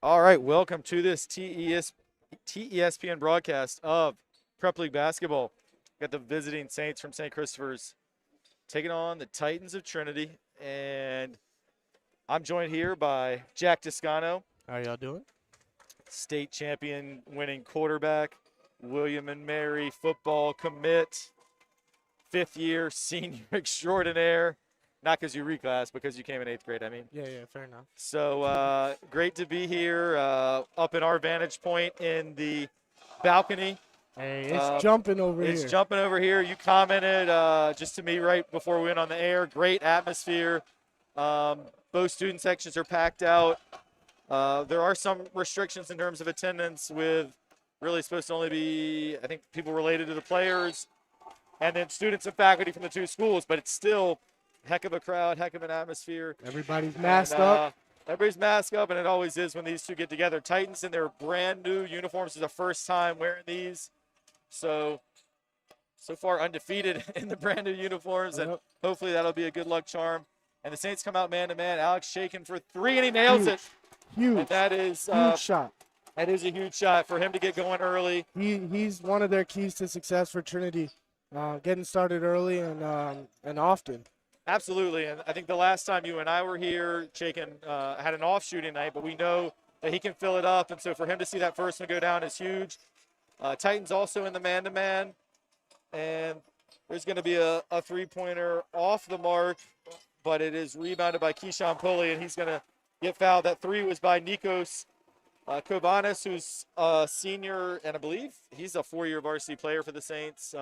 All right, welcome to this TESPN broadcast of Prep League Basketball. Got the visiting Saints from St. Christopher's taking on the Titans of Trinity, and I'm joined here by Jack Toscano, How y'all doing? state champion winning quarterback, William and Mary football commit, fifth-year senior extraordinaire. Not because you reclassed, because you came in 8th grade, I mean. Yeah, fair enough. So great to be here up in our vantage point in the balcony. Hey, it's jumping over here. It's jumping over here. You commented just to me right before we went on the air. Great atmosphere. Both student sections are packed out. There are some restrictions in terms of attendance with really supposed to only be, I think, people related to the players and then students and faculty from the two schools, but it's still heck of a crowd, heck of an atmosphere. Everybody's masked up. Everybody's masked up, and it always is when these two get together. Titans in their brand new uniforms is the first time wearing these. So far undefeated in the brand new uniforms, and hopefully that'll be a good luck charm. And the Saints come out man-to-man. Alex shaking for three, and he nails it. Huge. And that is huge shot. That is a huge shot for him to get going early. He's one of their keys to success for Trinity, getting started early and often. Absolutely, and I think the last time you and I were here, Chaykin had an off shooting night, but we know that he can fill it up, and so for him to see that first one go down is huge. Titans also in the man-to-man, and there's going to be a three-pointer off the mark, but it is rebounded by Keyshawn Pulley, and he's going to get fouled. That three was by Nikos Kovanis, who's a senior, and I believe he's a four-year varsity player for the Saints.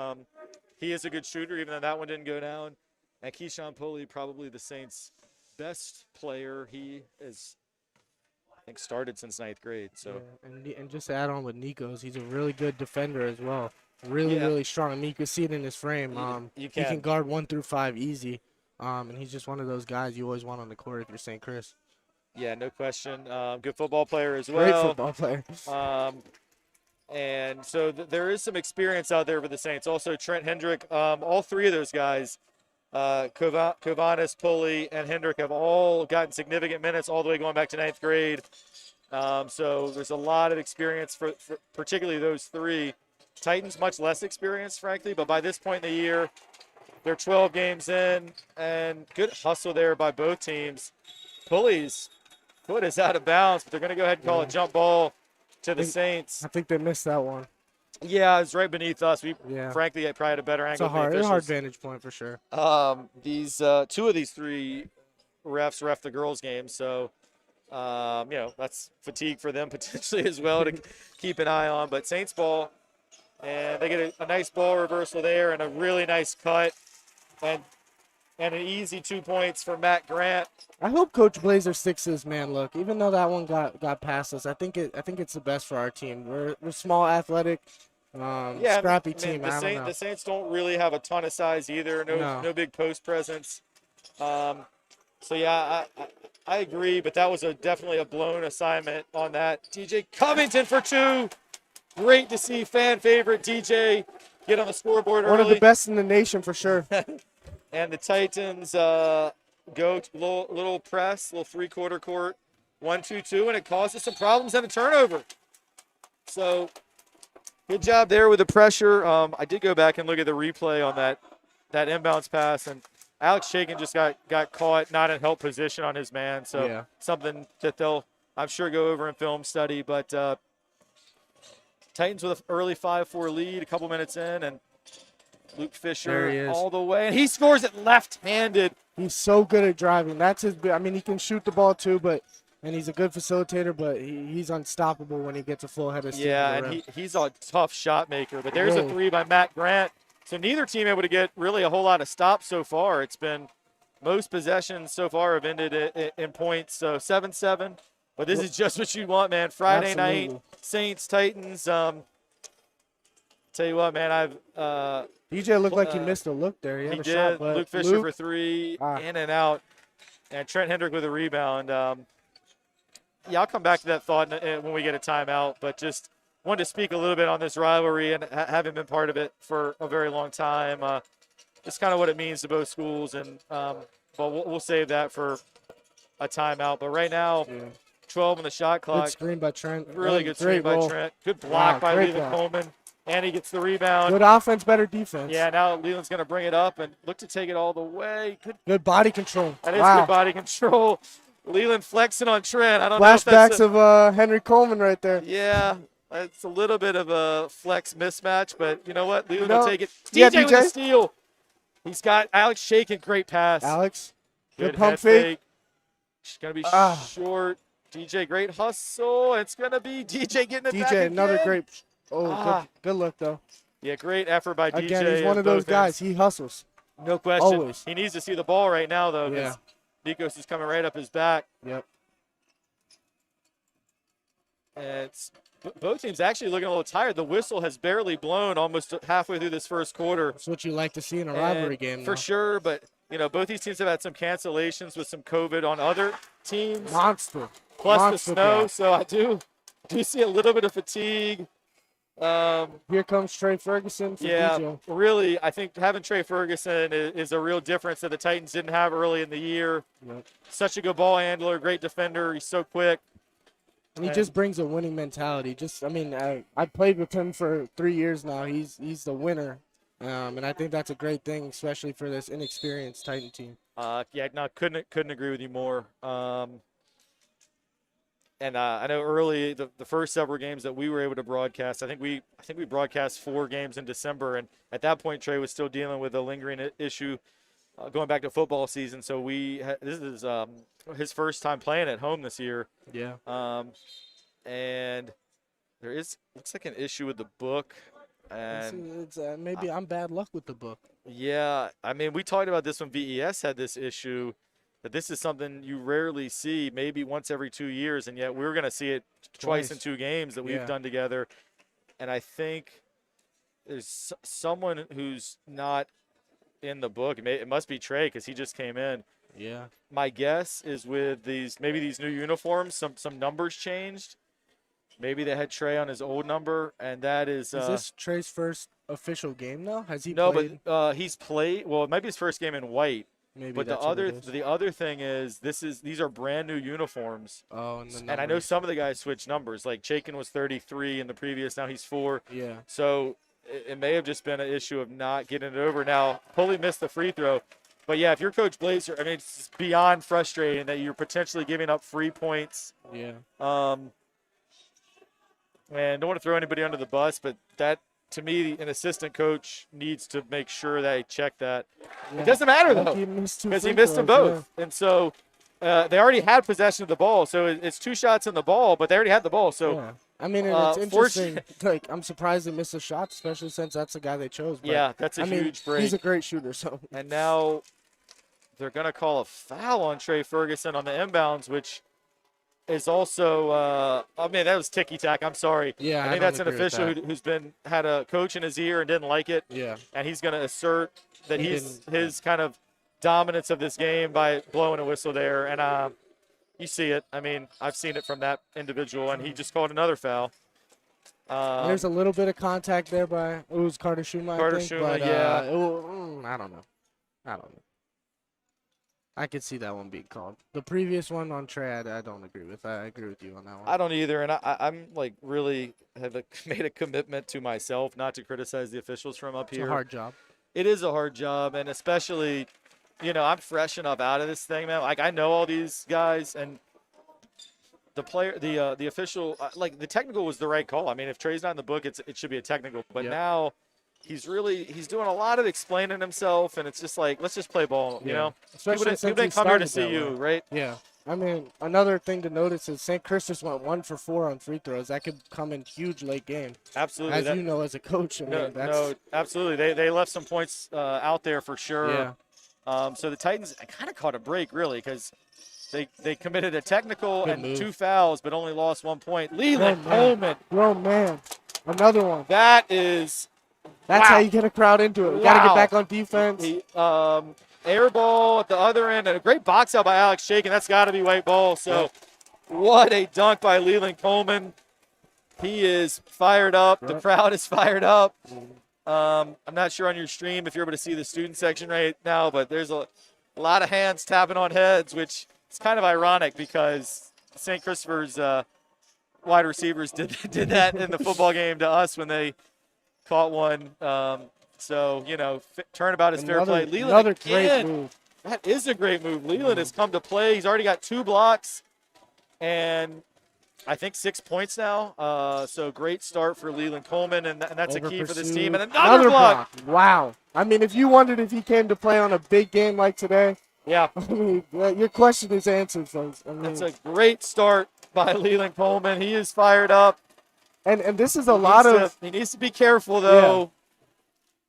He is a good shooter, even though that one didn't go down. And Keyshawn Pulley, probably the Saints' best player. He is, I think, started since 9th grade. So, yeah, and just to add on with Nikos, he's a really good defender as well. Really strong. I mean, you can see it in his frame. He can guard 1 through 5 easy. And he's just one of those guys you always want on the court if you're St. Chris. Yeah, no question. Good football player as well. Great football player. And so there is some experience out there for the Saints. Also, Trent Hendrick, all three of those guys, Kovanis, Pulley, and Hendrick have all gotten significant minutes all the way going back to 9th grade. So there's a lot of experience for particularly those three. Titans much less experience, frankly, but by this point in the year, they're 12 games in, and good hustle there by both teams. Pulley's foot is out of bounds, but they're going to go ahead and call a jump ball to the Saints. I think they missed that one. Yeah, it's right beneath us. We frankly probably had a better angle. It's a hard vantage point for sure. These two of these three refs ref the girls' game, so that's fatigue for them potentially as well to keep an eye on. But Saints ball, and they get a nice ball reversal there and a really nice cut, and an easy 2 points for Matt Grant. I hope Coach Blazer sticks to his man look, even though that one got past us. I think it's the best for our team. We're small, athletic. Scrappy team. The Saints don't really have a ton of size either. No big post presence. I agree, but that was definitely a blown assignment on that. DJ Covington for two. Great to see fan favorite DJ get on the scoreboard early. One of the best in the nation for sure. And the Titans go to little press, little three-quarter court, 1-2-2, and it causes some problems and a turnover. So good job there with the pressure. I did go back and look at the replay on that inbounds pass, and Alex Shakin just got caught not in help position on his man. So something that they'll, I'm sure, go over and film study. But Titans with an early 5-4 lead, a couple minutes in, and Luke Fisher all the way. And he scores it left-handed. He's so good at driving. That's his. I mean, he can shoot the ball too, and he's a good facilitator, but he's unstoppable when he gets a full head of steam. Yeah, and he's a tough shot maker. But there's a three by Matt Grant. So neither team able to get really a whole lot of stops so far. It's been most possessions so far have ended in points. So 7-7. But this is just what you want, man. Friday night, Saints, Titans. Tell you what, man, DJ looked like he missed a look there. He did. Shot, but Luke Fisher for three, in and out. And Trent Hendrick with a rebound. I'll come back to that thought when we get a timeout. But just wanted to speak a little bit on this rivalry and having been part of it for a very long time. Just kind of what it means to both schools. And but we'll save that for a timeout. But right now, 12 on the shot clock. Good screen by Trent. Really good screen by Trent. Good block by Leland Coleman. And he gets the rebound. Good offense, better defense. Yeah, now Leland's going to bring it up and look to take it all the way. Good body control. That is good body control. Leland flexing on Trent. I don't know if that's of Henry Coleman right there. Yeah, it's a little bit of a flex mismatch, but you know what? Leland will take it. DJ with a steal. He's got Alex shaking. Great pass. Alex. Good pump fake. She's going to be short. DJ, great hustle. It's going to be DJ getting it back again. Another great. Oh, good look, though. Yeah, great effort by DJ. Again, he's one of those guys. He hustles. No question. Always. He needs to see the ball right now, though, because Nikos is coming right up his back. Yep. And both teams actually looking a little tired. The whistle has barely blown almost halfway through this first quarter. That's what you like to see in a rivalry game. For sure, but, both these teams have had some cancellations with some COVID on other teams. Monster. Plus the snow, so I do see a little bit of fatigue. Here comes Trey Ferguson for DJ. Really, I think having Trey Ferguson is a real difference that the Titans didn't have early in the year. Yep. Such a good ball handler, great defender. He's so quick. And he just brings a winning mentality. I played with him for 3 years now. He's the winner, and I think that's a great thing, especially for this inexperienced Titan team. Couldn't agree with you more. And I know early the first several games that we were able to broadcast, I think we broadcast 4 games in December, and at that point Trey was still dealing with a lingering issue going back to football season. So this is his first time playing at home this year. Yeah. And there looks like an issue with the book, and it's maybe I'm bad luck with the book. Yeah, I mean we talked about this when VES had this issue. That this is something you rarely see, maybe once every 2 years, and yet we're going to see it twice in 2 games that we've done together. And I think there's someone who's not in the book. It must be Trey because he just came in. Yeah. My guess is with these new uniforms, some numbers changed. Maybe they had Trey on his old number, and that is. Is this Trey's first official game now? Has he? No, played? but he's played. Well, it might be his first game in white. Maybe but the other thing is these are brand new uniforms. Oh, and I know some of the guys switched numbers. Like Chaikin was 33 in the previous, now he's 4. Yeah. So it may have just been an issue of not getting it over. Now Pulley missed the free throw, but yeah, if you're Coach Blazer, I mean it's beyond frustrating that you're potentially giving up free points. Yeah. And don't want to throw anybody under the bus, but that. To me, an assistant coach needs to make sure that he check that. Yeah. It doesn't matter, though, because he missed them both. Yeah. And so they already had possession of the ball. So it's 2 shots in the ball, but they already had the ball. So, I mean, it's interesting. Like, I'm surprised they missed a shot, especially since that's the guy they chose. But, that's a huge break. He's a great shooter. So. And now they're going to call a foul on Trey Ferguson on the inbounds, which – is also, that was ticky-tack. I'm sorry. Yeah, I think that's an official who's had a coach in his ear and didn't like it. Yeah. And he's going to assert that his kind of dominance of this game by blowing a whistle there. And you see it. I mean, I've seen it from that individual, and he just called another foul. There's a little bit of contact there by it was Carter Schuma, I think. Schuma, yeah. I don't know. I could see that one being called. The previous one on Trey, I don't agree with. I agree with you on that one. I don't either, and I'm like really made a commitment to myself not to criticize the officials from up here. It's a hard job. It is a hard job, and especially, I'm fresh enough out of this thing, man. Like I know all these guys, and the official, like the technical was the right call. I mean, if Trey's not in the book, it should be a technical. But now. He's doing a lot of explaining himself, and it's just like, let's just play ball, you know? Especially people didn't come here to see you, right? Yeah. I mean, another thing to notice is St. Christus went 1 for 4 on free throws. That could come in huge late game. Absolutely. As you know, as a coach. No, absolutely. They left some points out there for sure. Yeah. So the Titans kind of caught a break, really, because they committed a technical Good and move. 2 fouls, but only lost 1 point. Leland Coleman. Oh, man. Another one. That's how you get a crowd into it. You got to get back on defense. Air ball at the other end, and a great box out by Alex Shakin. That's got to be white ball. So what a dunk by Leland Coleman. He is fired up. Yep. The crowd is fired up. I'm not sure on your stream if you're able to see the student section right now, but there's a lot of hands tapping on heads, which is kind of ironic because St. Christopher's wide receivers did that in the football game to us when they caught one. So, turnabout is fair play. Leland another again. Great move. That is a great move. Leland has come to play. He's already got 2 blocks and I think 6 points now. So great start for Leland Coleman, and that's a key for this team. And another block. Wow. I mean, if you wondered if he came to play on a big game like today, yeah. I mean, your question is answered, folks. That's a great start by Leland Coleman. He is fired up. And this is a lot of. He needs to be careful, though. Yeah.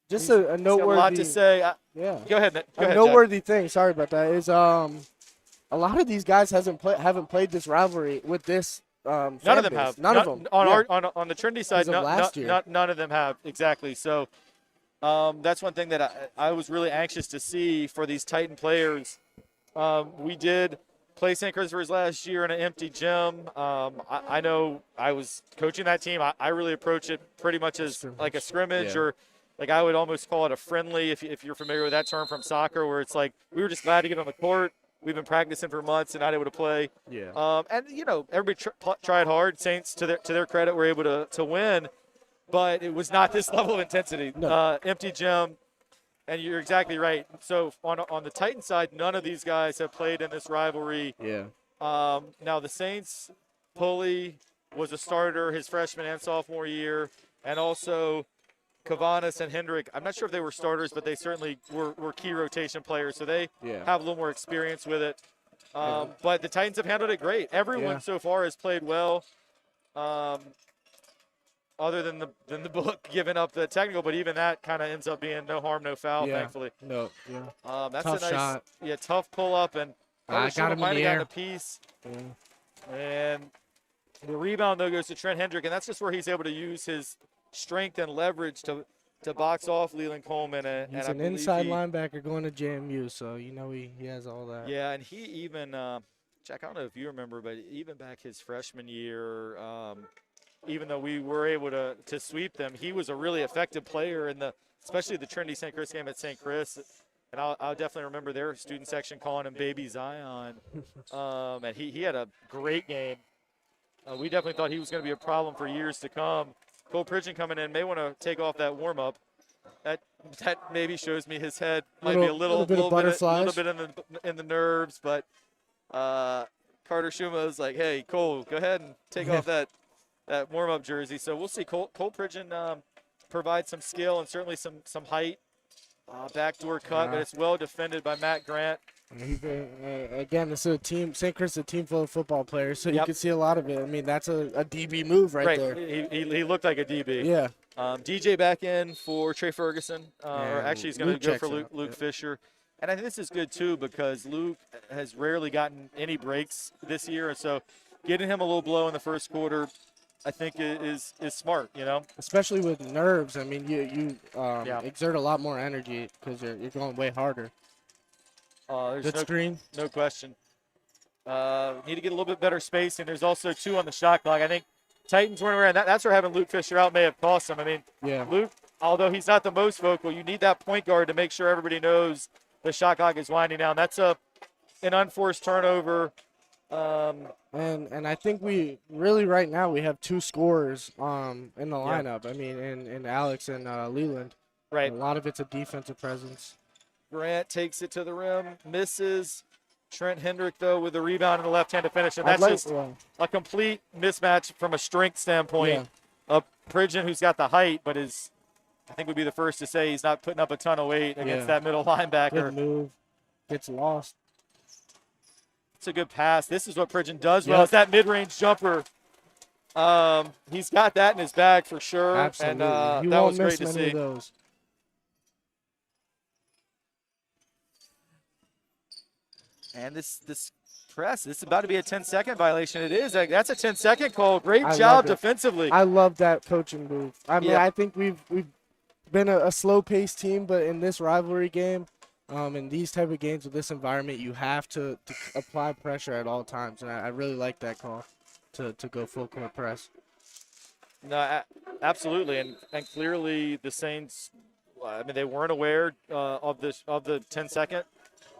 Just a noteworthy. A lot to say. Yeah. Go ahead. Go ahead, noteworthy thing. Sorry about that. Is a lot of these guys haven't played this rivalry with this. None of them have. None of them. On the Trinity side, none of them have. Exactly. So that's one thing that I was really anxious to see for these Titan players. We did play St. Christopher's last year in an empty gym. I know I was coaching that team. I really approach it pretty much as like a scrimmage, or like I would almost call it a friendly, if you're familiar with that term from soccer, where it's like we were just glad to get on the court. We've been practicing for months and not able to play. Yeah. And everybody tried hard. Saints, to their credit, were able to win, but it was not this level of intensity. No. Empty gym, and you're exactly right. So on the Titan side, none of these guys have played in this rivalry. Yeah. Now the Saints, Pulley was a starter his freshman and sophomore year, and also Kavanis and Hendrick, I'm not sure if they were starters, but they certainly were key rotation players, so they have a little more experience with it. But the Titans have handled it great. Everyone so far has played well, other than the book giving up the technical, but even that kind of ends up being no harm, no foul, thankfully. No, yeah. That's tough a nice shot. Tough pull-up, and I got him in the air. A piece. And the rebound, though, goes to Trent Hendrick, and that's just where he's able to use his strength and leverage to box off Leland Coleman. And he's an inside linebacker going to JMU, so he has all that. Yeah, and he even, Jack, I don't know if you remember, but even back his freshman year, even though we were able to sweep them, he was a really effective player especially the Trinity St. Chris game at St. Chris. And I'll definitely remember their student section calling him Baby Zion. And he had a great game. We definitely thought he was going to be a problem for years to come. Cole Pridgeon coming in may want to take off that warm-up. That maybe shows me his head might be a little bit in the nerves, but Carter Shuma is like, hey, Cole, go ahead and take off that warm-up jersey. So we'll see. Cole Pridgeon provides some skill and certainly some height. Backdoor cut, but it's well defended by Matt Grant. Again, this is a team. St. Chris is a team full of football players, so you can see a lot of it. I mean, that's a DB move right there. He looked like a DB. Yeah. DJ back in for Trey Ferguson, or actually he's going to go for Luke Fisher. And I think this is good, too, because Luke has rarely gotten any breaks this year. And so getting him a little blow in the first quarter, I think is smart, Especially with nerves. I mean, you exert a lot more energy because you're going way harder. There's screen. No question. Need to get a little bit better space, and there's also 2 on the shot clock. I think Titans weren't aware, and that's where having Luke Fisher out may have cost them. I mean, Luke, although he's not the most vocal, you need that point guard to make sure everybody knows the shot clock is winding down. That's an unforced turnover. And I think we really right now we have 2 scorers in the lineup. I mean, in Alex and Leland. Right. A lot of it's a defensive presence. Grant takes it to the rim, misses. Trent Hendrick, though, with the rebound in the left hand to finish. And that's a complete mismatch from a strength standpoint of Pridgeon, who's got the height, but I think would be the first to say he's not putting up a ton of weight against that middle linebacker. Good move. Gets lost. It's a good pass. This is what Pridgeon does well. It's that mid-range jumper. He's got that in his bag for sure. Absolutely. And that was great to see. Of those. And this press, this is about to be a 10-second violation. It is. That's a 10-second call. Great job defensively. I love that coaching move. I mean, I think we've been a slow-paced team, but in this rivalry game, in these type of games with this environment, you have to apply pressure at all times. And I really like that call to go full court press. No, absolutely. And clearly the Saints, I mean, they weren't aware of the 10-second.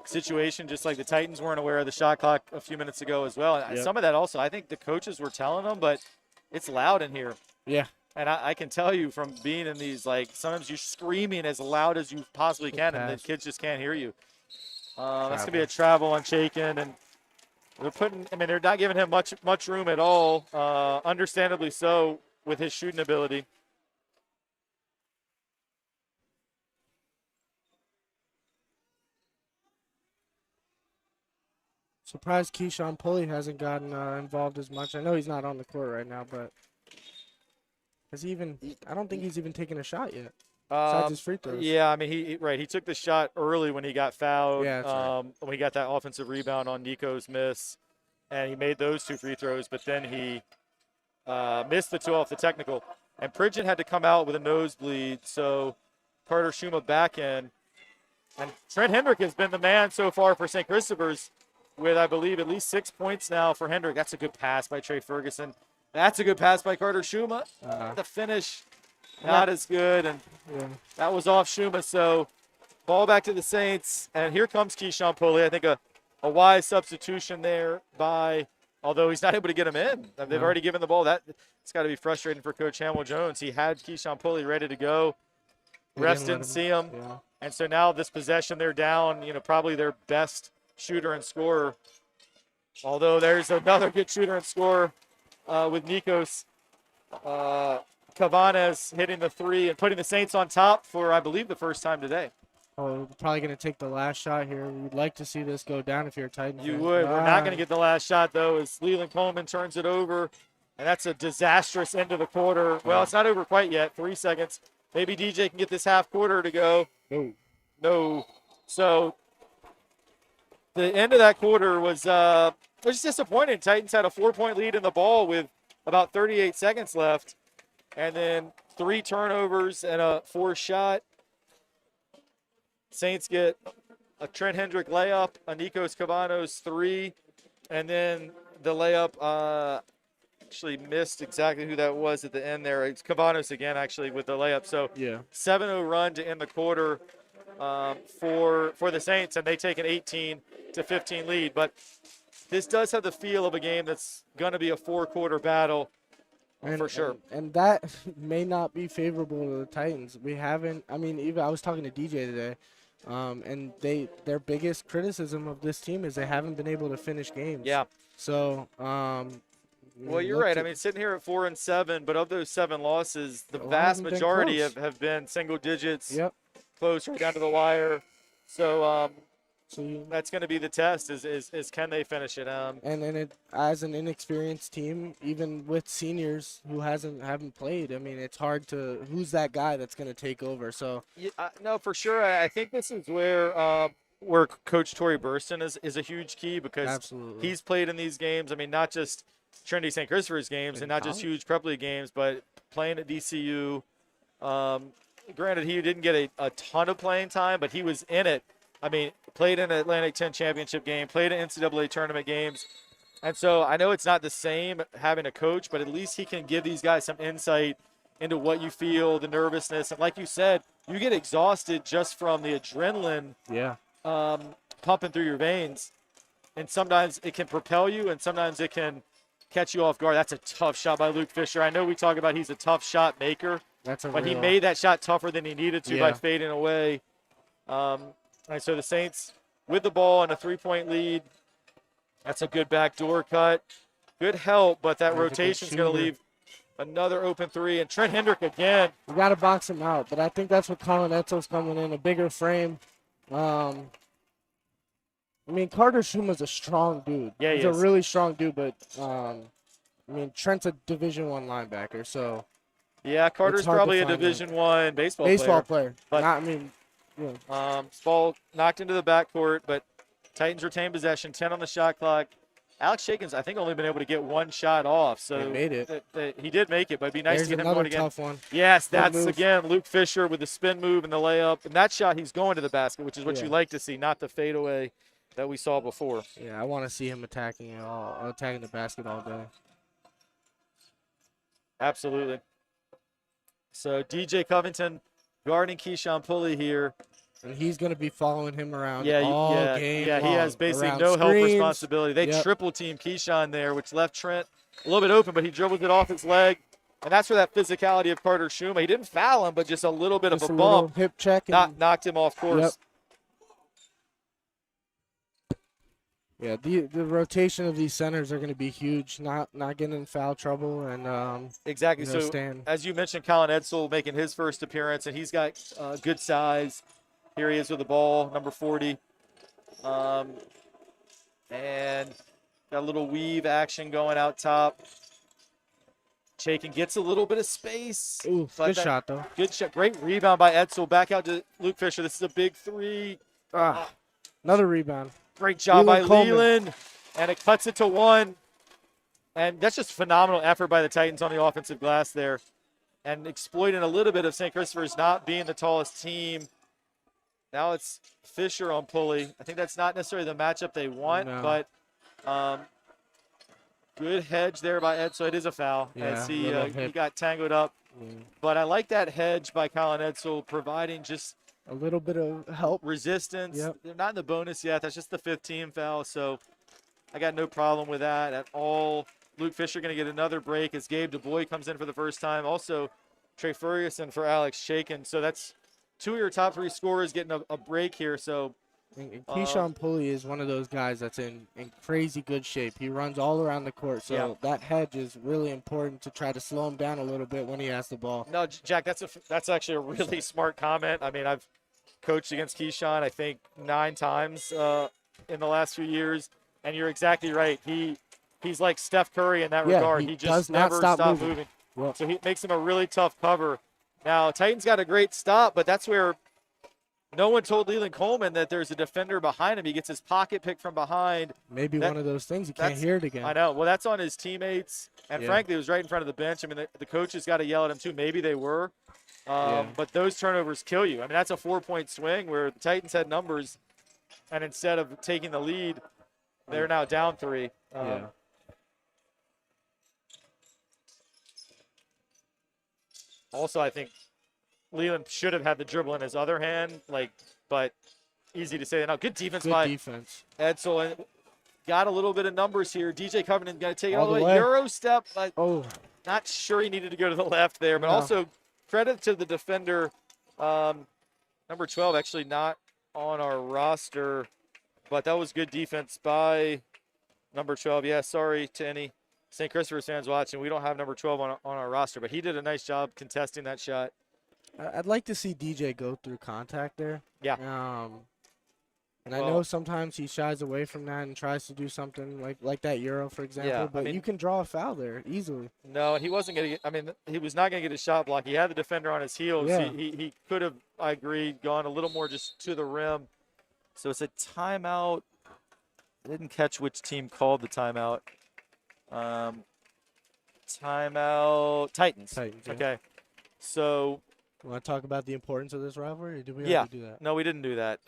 situation, just like the Titans weren't aware of the shot clock a few minutes ago as well. And some of that also, I think the coaches were telling them, but it's loud in here. Yeah. And I can tell you from being in these, like, sometimes you're screaming as loud as you possibly can, and the kids just can't hear you. That's going to be a travel on Chaikin, and they're not giving him much room at all, understandably so, with his shooting ability. Surprised Keyshawn Pulley hasn't gotten involved as much. I know he's not on the court right now, but I don't think he's even taken a shot yet. Besides his free throws. Yeah, I mean, he took the shot early when he got fouled. Yeah, that's right. When he got that offensive rebound on Nico's miss, and he made those 2 free throws, but then he missed the 2 off the technical. And Pridgeon had to come out with a nosebleed, so Carter Schuma back in. And Trent Hendrick has been the man so far for St. Christopher's with, I believe, at least 6 points now for Hendrick. That's a good pass by Trey Ferguson. That's a good pass by Carter Schuma. The finish, not as good, and that was off Schuma. So ball back to the Saints, and here comes Keyshawn Pulley. I think a wise substitution there although he's not able to get him in. They've already given the ball. It's got to be frustrating for Coach Hamill Jones. He had Keyshawn Pulley ready to go. Refs didn't see him. Yeah. And so now this possession, they're down, probably their best shooter and scorer. Although there's another good shooter and scorer with Nikos Cavanes hitting the 3 and putting the Saints on top for, I believe, the first time today. Oh, probably going to take the last shot here. We'd like to see this go down if you're a Titans You fan. would. We're not going to get the last shot, though, as Leland Coleman turns it over. And that's a disastrous end of the quarter. Well, it's not over quite yet. 3 seconds. Maybe DJ can get this half quarter to go. No. So the end of that quarter was disappointing. Titans had a 4-point lead in the ball with about 38 seconds left. And then 3 turnovers and a 4 shot. Saints get a Trent Hendrick layup, a Nikos Cavanos 3, and then the layup actually missed exactly who that was at the end there. It's Cavanos again, actually, with the layup. So 7-0 run to end the quarter for the Saints, and they take an 18-15 lead. But this does have the feel of a game that's going to be a 4-quarter battle. For sure. And that may not be favorable to the Titans. Even I was talking to DJ today, and their biggest criticism of this team is they haven't been able to finish games. Yeah. So, well, you're right. I mean, sitting here at 4-7, but of those 7 losses, the vast majority have been single digits. Yep. Close right down to the wire. So, that's going to be the test is can they finish it? As an inexperienced team, even with seniors who haven't played, I mean, it's hard to who's that guy that's going to take over. So no, for sure. I think this is where Coach Torrey Burston is a huge key because he's played in these games. I mean, not just Trinity St. Christopher's games and not just huge prep league games, but playing at DCU. Granted, he didn't get a ton of playing time, but he was in it. I mean, played in an Atlantic 10 championship game, played in NCAA tournament games. And so I know it's not the same having a coach, but at least he can give these guys some insight into what you feel, the nervousness. And like you said, you get exhausted just from the adrenaline pumping through your veins. And sometimes it can propel you, and sometimes it can catch you off guard. That's a tough shot by Luke Fisher. I know we talk about he's a tough shot maker, but he made that shot tougher than he needed to by fading away. And so the Saints with the ball and a 3-point lead. That's a good backdoor cut. Good help, but that rotation is going to leave another open 3. And Trent Hendrick again. You got to box him out, but I think that's what Colin Etzo's coming in, a bigger frame. I mean, Carter Schuma's a strong dude. Yeah, he's a really strong dude, but Trent's a Division I linebacker, so. Yeah, Carter's probably a Division I baseball player. But ball knocked into the backcourt, but Titans retain possession, 10 on the shot clock. Alex Shakin's, I think, only been able to get 1 shot off. So he made it. He did make it, but it'd be nice to get him going again. Tough one. Yes, that's, again, Luke Fisher with the spin move and the layup. And that shot, he's going to the basket, which is what you like to see, not the fadeaway that we saw before. Yeah, I want to see him attacking the basket all day. Absolutely. So DJ Covington guarding Keyshawn Pulley here. and he's going to be following him around Yeah, all game long. He has basically around no help screens. responsibility. They triple team Keyshawn there, which left Trent a little bit open, but he dribbled it off his leg. And that's where that physicality of Carter Schuma. He didn't foul him, but just a little bit of a bump. Hip check. Knocked him off course. Yep. Yeah, the rotation of these centers are going to be huge. Not getting in foul trouble and exactly. So as you mentioned, Colin Edsel making his first appearance, and he's got good size. Here he is with the ball, number 40, and got a little weave action going out top. Chaikin gets a little bit of space. Ooh, good shot though. Good shot. Great rebound by Edsel. Back out to Luke Fisher. This is a big three. Another rebound. Great job by Leland, and it cuts it to 1. And that's just phenomenal effort by the Titans on the offensive glass there, and exploiting a little bit of St. Christopher's not being the tallest team. Now it's Fisher on Pulley. I think that's not necessarily the matchup they want, but good hedge there by Ed. So it is a foul as he got tangled up. But I like that hedge by Colin Edsel, providing just a little bit of help. Resistance. They're not in the bonus yet. That's just the 15 foul. So I got no problem with that at all. Luke Fisher going to get another break as Gabe DuBois comes in for the first time. Also, Trey Ferguson for Alex Chaikin. So that's 2 of your top 3 scorers getting a break here. So and Keyshawn Pulley is one of those guys that's in crazy good shape. He runs all around the court, so that hedge is really important to try to slow him down a little bit when he has the ball. No, Jack, that's actually a really smart comment. I mean, I've coached against Keyshawn, I think, 9 times in the last few years, and you're exactly right. He's like Steph Curry in that regard. He just never stops moving. Yep. So he makes him a really tough cover. Now, Titans got a great stop, but that's where no one told Leland Coleman that there's a defender behind him. He gets his pocket picked from behind. Maybe one of those things. You can't hear it again. I know. Well, that's on his teammates. And frankly, it was right in front of the bench. I mean, the coaches got to yell at him too. Maybe they were. But those turnovers kill you. I mean, that's a 4-point swing where the Titans had numbers. And instead of taking the lead, they're now down 3. Also, I think Leland should have had the dribble in his other hand, but easy to say that now. Good defense by Edsel, and got a little bit of numbers here. DJ Covington got to take it all the way. Euro step, but not sure he needed to go to the left there. But also credit to the defender, number 12, actually not on our roster, but that was good defense by number 12. Yeah, sorry to any St. Christopher's fans watching. We don't have number 12 on our roster, but he did a nice job contesting that shot. I'd like to see DJ go through contact there. Yeah. And I know sometimes he shies away from that and tries to do something like that Euro, for example. Yeah, but you can draw a foul there easily. No, and he wasn't going to get – I mean, he was not going to get a shot block. He had the defender on his heels. Yeah. He could have, I agree, gone a little more just to the rim. So it's a timeout. I didn't catch which team called the timeout. Timeout. Titans. Okay. So – you want to talk about the importance of this rivalry, or did we already do that? No, we didn't do that.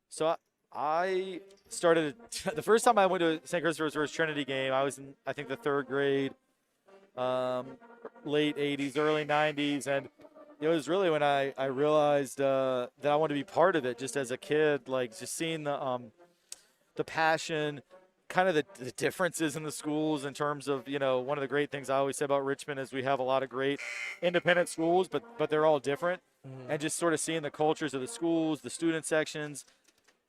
So I started – the first time I went to a St. Christopher's versus Trinity game, I was in, I think, the 3rd grade, late 80s, early 90s. And it was really when I realized that I wanted to be part of it just as a kid, like just seeing the passion, kind of the differences in the schools in terms of, one of the great things I always say about Richmond is we have a lot of great independent schools, but they're all different. Mm-hmm. And just sort of seeing the cultures of the schools, the student sections,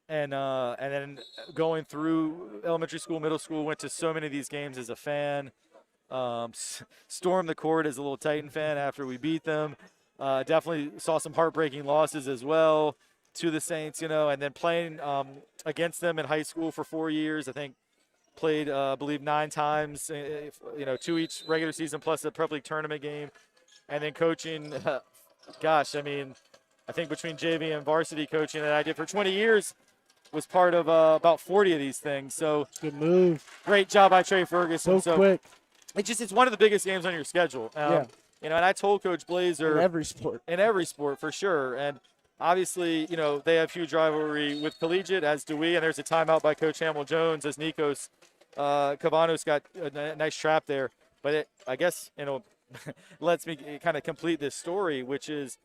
and then going through elementary school, middle school, went to so many of these games as a fan. Stormed the court as a little Titan fan after we beat them. Definitely saw some heartbreaking losses as well to the Saints, and then playing against them in high school for 4 years. I think played, I believe, 9 times, 2 each regular season plus a Prep League tournament game. And then coaching, I think between JV and varsity coaching that I did for 20 years was part of about 40 of these things. So good move. Great job by Trey Ferguson. So quick. It's one of the biggest games on your schedule. And I told Coach Blazer. In every sport, for sure. And obviously, they have huge rivalry with collegiate, as do we. And there's a timeout by Coach Hamill Jones as Nikos Kavanos got a nice trap there. But I guess, lets me kind of complete this story, which is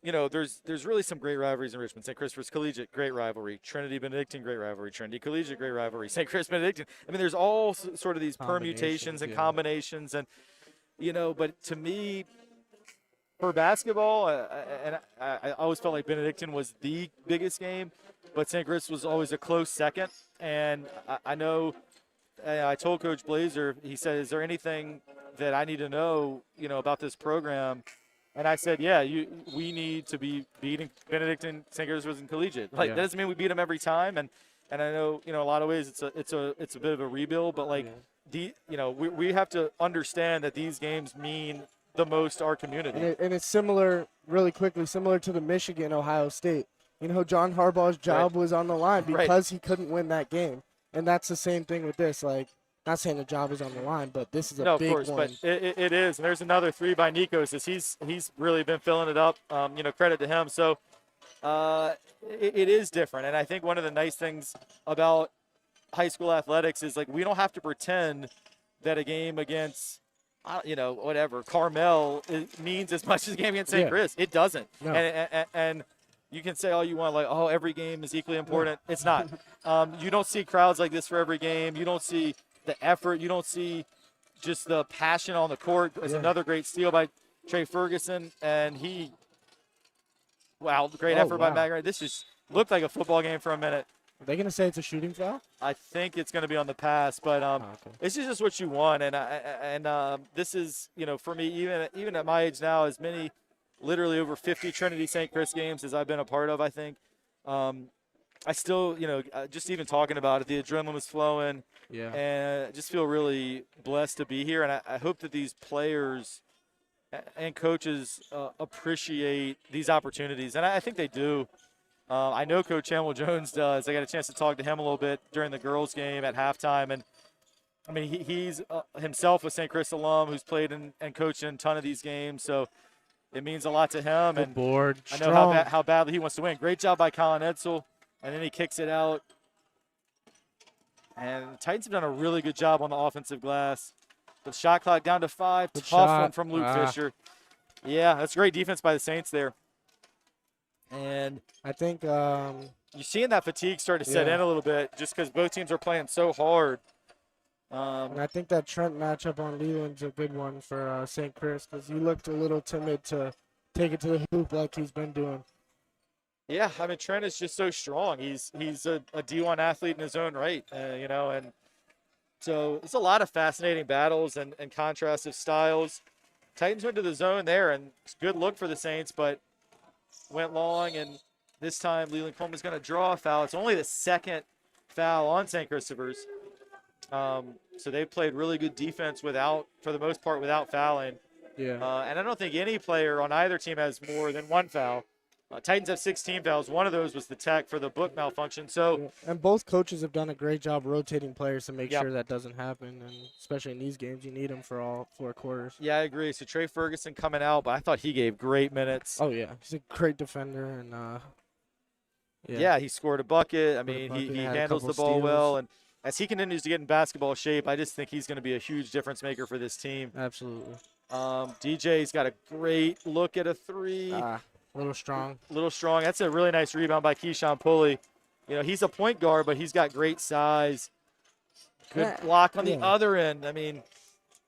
there's really some great rivalries in Richmond. St. Christopher's Collegiate, great rivalry. Trinity Benedictine, great rivalry. Trinity Collegiate, great rivalry. St. Chris Benedictine. I mean, there's all sort of these permutations and combinations, and but to me, for basketball, and I always felt like Benedictine was the biggest game, but St. Chris was always a close second. And I know I told Coach Blazer, he said, "Is there anything that I need to know, about this program?" And I said, "Yeah, we need to be beating Benedictine, St. Christopher's, and Collegiate. Like that doesn't mean we beat them every time." And I know, a lot of ways it's a bit of a rebuild, but we have to understand that these games mean the most to our community. And it's similar, really quickly, similar to the Michigan-Ohio State. John Harbaugh's job was on the line because he couldn't win that game. And that's the same thing with this. Like, not saying the job is on the line, but this is a big one. No, of course, but it is. And there's another three by Nikos. He's really been filling it up. Credit to him. So it is different. And I think one of the nice things about high school athletics is, like, we don't have to pretend that a game against – whatever, Carmel means as much as a game against St. Chris. It doesn't. No. And you can say all you want, like, oh, every game is equally important. No. It's not. You don't see crowds like this for every game. You don't see the effort. You don't see just the passion on the court. It's another great steal by Trey Ferguson. And great effort by Magner. This just looked like a football game for a minute. Are they going to say it's a shooting foul? I think it's going to be on the pass, but it's just what you want. And this is, for me, even at my age now, as many literally over 50 Trinity St. Chris games as I've been a part of, I think. I still, just even talking about it, the adrenaline was flowing. Yeah. And I just feel really blessed to be here. And I hope that these players and coaches appreciate these opportunities. And I think they do. I know Coach Hamill-Jones does. I got a chance to talk to him a little bit during the girls' game at halftime. And, I mean, he's himself a St. Chris alum who's played and coached in a ton of these games. So it means a lot to him. Good board. I know how badly he wants to win. Great job by Colin Edsel. And then he kicks it out. And the Titans have done a really good job on the offensive glass. The shot clock down to 5. Tough one from Luke Fisher. Yeah, that's great defense by the Saints there. And I think you're seeing that fatigue start to set in a little bit just because both teams are playing so hard. And I think that Trent matchup on Leland's a good one for St. Chris because he looked a little timid to take it to the hoop like he's been doing. Yeah, I mean, Trent is just so strong. He's a D1 athlete in his own right, and so it's a lot of fascinating battles and contrasts of styles. Titans went to the zone there, and it's a good look for the Saints, but went long, and this time Leland Coleman's going to draw a foul. It's only the second foul on St. Christopher's. So they played really good defense for the most part, without fouling. Yeah. And I don't think any player on either team has more than one foul. Titans have 16 fouls. One of those was the tech for the book malfunction. So, and both coaches have done a great job rotating players to make sure that doesn't happen. And especially in these games, you need them for all 4 quarters. Yeah, I agree. So Trey Ferguson coming out, but I thought he gave great minutes. Oh, yeah. He's a great defender. And he scored a bucket. I mean, he handles the ball well. And as he continues to get in basketball shape, I just think he's going to be a huge difference maker for this team. Absolutely. DJ's got a great look at a 3. A little strong. That's a really nice rebound by Keyshawn Pulley. He's a point guard, but he's got great size. Good block on the other end. I mean,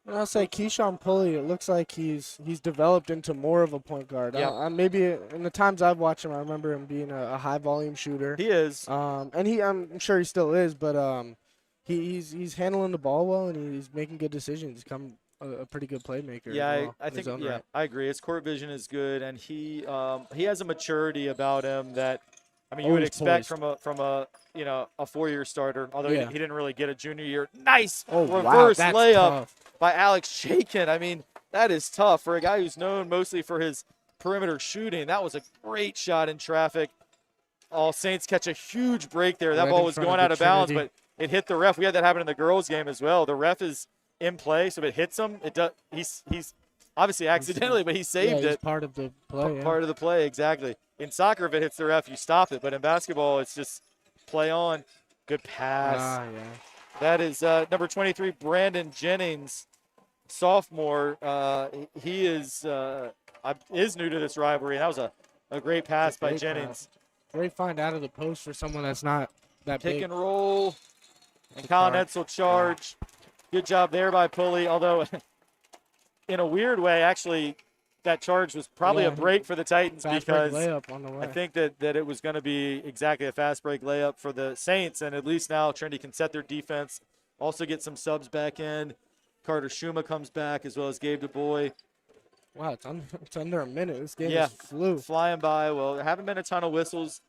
I'll say Keyshawn Pulley, it looks like he's developed into more of a point guard. Yeah. Maybe in the times I've watched him, I remember him being a high-volume shooter. He is. And I'm sure he still is, but he's handling the ball well, and he's making good decisions. He's come a pretty good playmaker. Yeah, I think. Yeah, I agree. His court vision is good, and he has a maturity about him that, I mean, you would expect from a 4-year starter. Although he didn't really get a junior year. Nice reverse layup by Alex Shakin. I mean, that is tough for a guy who's known mostly for his perimeter shooting. That was a great shot in traffic. All Saints catch a huge break there. That ball was going out of bounds, but it hit the ref. We had that happen in the girls' game as well. The ref is in play, so if it hits him, it does. He's obviously accidentally, but he saved it. Part of the play. Part of the play, exactly. In soccer, if it hits the ref, you stop it. But in basketball, it's just play on. Good pass. That is number 23, Brandon Jennings, sophomore. He is new to this rivalry, and that was a A great pass by Great Jennings. pass. Great find out of the post for someone that's not that Pick big. and roll. And Colin Edsel charge. Good job there by Pulley, although in a weird way, actually, that charge was probably a break for the Titans because layup on the way. I think that it was going to be exactly a fast break layup for the Saints, and at least now Trinity can set their defense, also get some subs back in. Carter Schuma comes back as well as Gabe DuBois. Wow, it's under a minute. This game just flew. Flying by. Well, there haven't been a ton of whistles.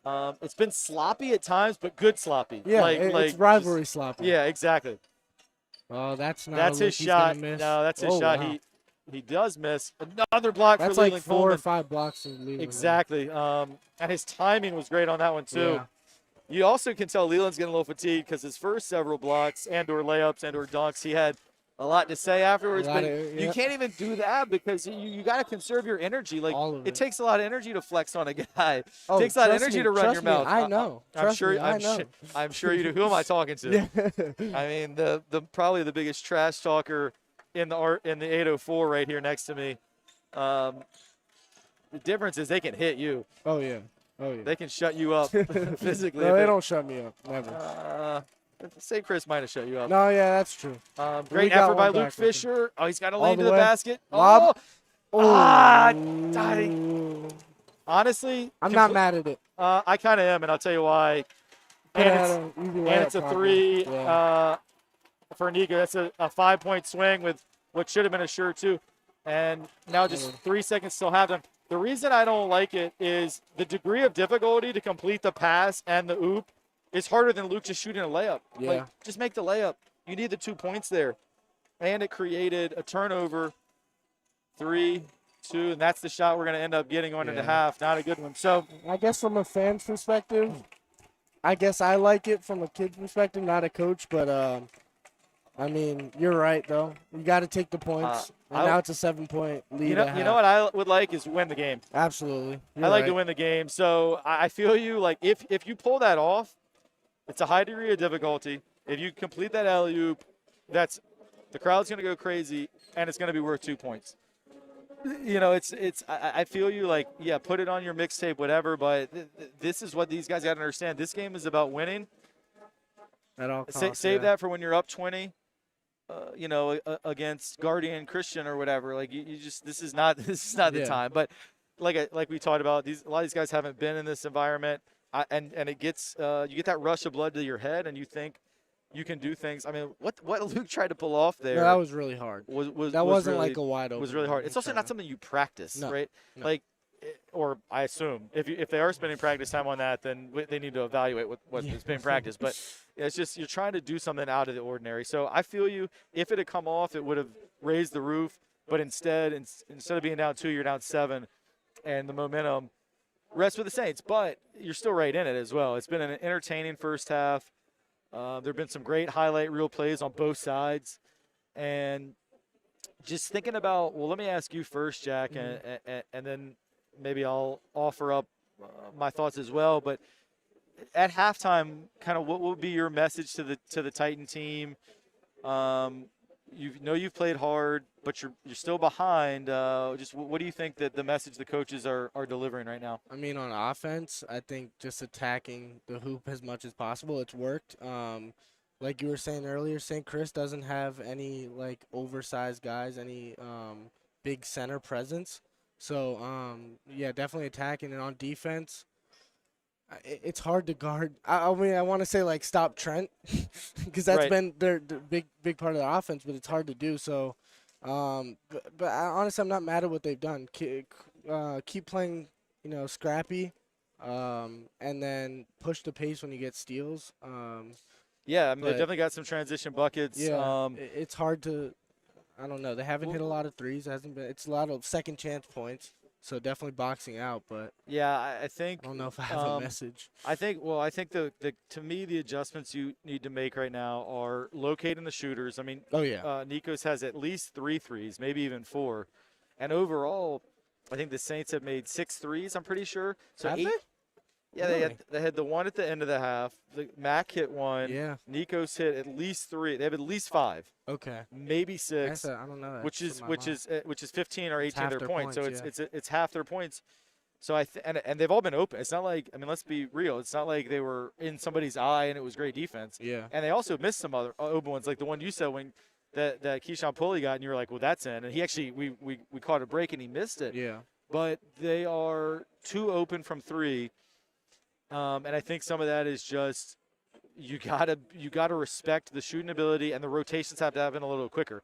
It's been sloppy at times, but good sloppy. Yeah, it's rivalry sloppy. Yeah, exactly. Oh, that's not. That's his shot. No, that's his shot. Wow. He does miss. Another block that's for Leland like 4 Coleman. or 5 blocks of Leland. Exactly. And his timing was great on that one too. Yeah. You also can tell Leland's getting a little fatigued because his first several blocks and/or layups and/or dunks, he had a lot to say afterwards. But you can't even do that because you got to conserve your energy. Like it takes a lot of energy to flex on a guy. It takes a lot of energy to run your mouth. I know. I'm sure you do. Who am I talking to? Yeah. I mean, the probably the biggest trash talker in the 804 right here next to me. The difference is they can hit you. Oh yeah. They can shut you up physically. No, they don't shut me up. Never. St. Chris might have shut you up. No, yeah, that's true. Great effort by Luke Fisher. Oh, he's got a lane to the basket. Lob. Honestly, I'm not mad at it. I kind of am, and I'll tell you why. And it's a 3 for Nico. That's a 5-point swing with what should have been a sure 2. And now just 3 seconds still have them. The reason I don't like it is the degree of difficulty to complete the pass and the oop is harder than Luke just shooting a layup. Yeah. Like, just make the layup. You need the 2 points there. And it created a turnover. 3, 2, and that's the shot we're going to end up getting on into half. Not a good one. So I guess from a fan's perspective, I guess I like it from a kid's perspective, not a coach, but I mean, you're right though. You got to take the points. And now it's a 7-point lead. You know what I would like is win the game. Absolutely. I like to win the game. So I feel you. Like if you pull that off, it's a high degree of difficulty. If you complete that alley-oop, the crowd's going to go crazy, and it's going to be worth 2 points. You know, I feel you. Like, yeah, put it on your mixtape, whatever. But this is what these guys got to understand. This game is about winning. At all costs, Save that for when you're up 20. You know, against Guardian Christian or whatever. Like you just this is not the time. But like we talked about, a lot of these guys haven't been in this environment, and it gets you get that rush of blood to your head, and you think you can do things. I mean, what Luke tried to pull off there. No, that was really hard. Wasn't really, like a wide open. Was really hard. It's also not something you practice, right? No. Like, or I assume if they are spending practice time on that, then they need to evaluate what is being practiced. But it's just you're trying to do something out of the ordinary. So I feel you. If it had come off, it would have raised the roof. But instead of being down 2, you're down 7, and the momentum rests with the Saints. But you're still right in it as well. It's been an entertaining first half. There have been some great highlight reel plays on both sides, and just thinking about. Well, let me ask you first, Jack, and then maybe I'll offer up my thoughts as well. But at halftime, kind of what would be your message to the Titan team? You've played hard, but you're still behind. Just what do you think that the message the coaches are delivering right now? I mean, on offense, I think just attacking the hoop as much as possible. It's worked. Like you were saying earlier, St. Chris doesn't have any like oversized guys, any big center presence. So yeah, definitely attacking. And on defense, it's hard to guard. I mean, I want to say like stop Trent because that's been their big part of the offense, but it's hard to do. So, but honestly, I'm not mad at what they've done. Keep playing, scrappy, and then push the pace when you get steals. Yeah, I mean, they definitely got some transition buckets. Yeah, it's hard to. I don't know. They haven't hit a lot of threes. It's a lot of second chance points. So definitely boxing out, but yeah, I think I don't know if I have a message. I think the to me the adjustments you need to make right now are locating the shooters. I mean, Nikos has at least 3 threes, maybe even 4, and overall, I think the Saints have made 6 threes. I'm pretty sure. So have 8. They? Yeah, really? they had the one at the end of the half. Mac hit 1. Yeah. Nikos hit at least 3. They have at least 5. Okay. Maybe 6. I don't know. Which is 15 or 18 their points. So yeah. it's half their points. So and they've all been open. It's not like, I mean, let's be real. It's not like they were in somebody's eye and it was great defense. Yeah. And they also missed some other open ones, like the one you said when that Keyshawn Pulley got, and you were like, well, that's in. And he actually, we caught a break and he missed it. Yeah. But they are 2 open from 3. And I think some of that is just you gotta respect the shooting ability, and the rotations have to happen a little quicker.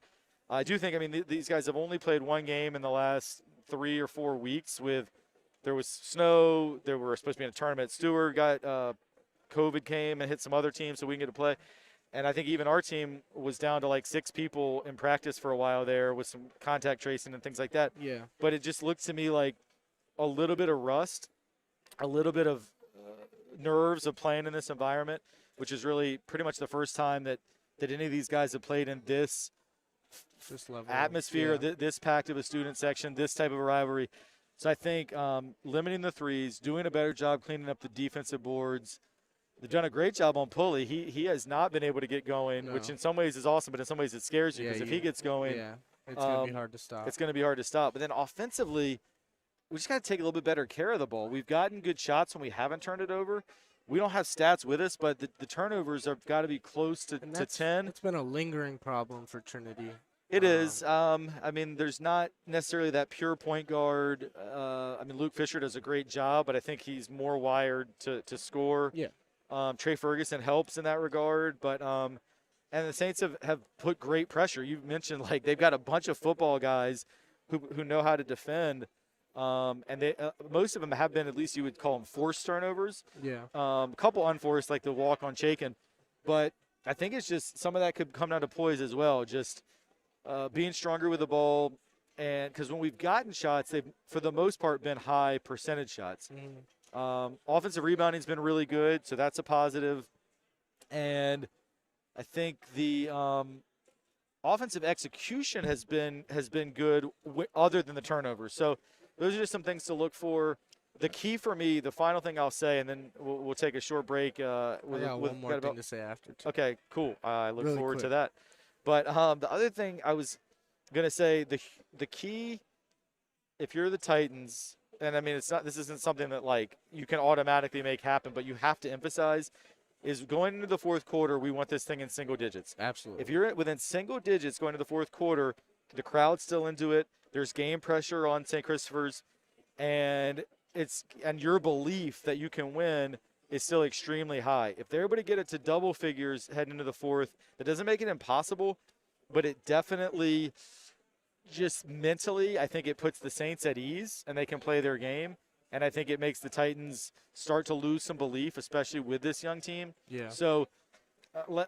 I do think, I mean, these guys have only played 1 game in the last 3 or 4 weeks. There was snow. They were supposed to be in a tournament. Stewart got COVID came and hit some other teams, so we can get to play. And I think even our team was down to like 6 people in practice for a while there with some contact tracing and things like that. Yeah. But it just looked to me like a little bit of rust, a little bit of nerves of playing in this environment, which is really pretty much the first time that any of these guys have played in this level atmosphere, this packed of a student section, this type of a rivalry. So I think limiting the threes, doing a better job cleaning up the defensive boards. They've done a great job on Pulley. He has not been able to get going, which in some ways is awesome, but in some ways it scares you because if he gets going, it's going to be hard to stop. It's going to be hard to stop. But then offensively, we just got to take a little bit better care of the ball. We've gotten good shots when we haven't turned it over. We don't have stats with us, but the turnovers have got to be close to 10. It's been a lingering problem for Trinity. It is. I mean, there's not necessarily that pure point guard. I mean, Luke Fisher does a great job, but I think he's more wired to score. Yeah. Trey Ferguson helps in that regard, but and the Saints have put great pressure. You mentioned like they've got a bunch of football guys who know how to defend, and they most of them have been, at least you would call them, forced turnovers. Yeah. A couple unforced, like the walk on Chaikin, but I think it's just some of that could come down to poise as well. Just being stronger with the ball, and because when we've gotten shots, they've for the most part been high percentage shots. Offensive rebounding has been really good, so that's a positive. And I think the offensive execution has been good, other than the turnovers. So those are just some things to look for. The key for me, the final thing I'll say, and then we'll take a short break. I got one more thing to say after. Too. Okay, cool. I look really forward quick. to that. But the other thing I was going to say, the key, if you're the Titans, and I mean, this isn't something that like you can automatically make happen, but you have to emphasize, is going into the fourth quarter, we want this thing in single digits. Absolutely. If you're within single digits going to the fourth quarter, the crowd's still into it. There's game pressure on St. Christopher's, and your belief that you can win is still extremely high. If they're able to get it to double figures heading into the fourth, that doesn't make it impossible, but it definitely just mentally, I think it puts the Saints at ease and they can play their game. And I think it makes the Titans start to lose some belief, especially with this young team. Yeah. So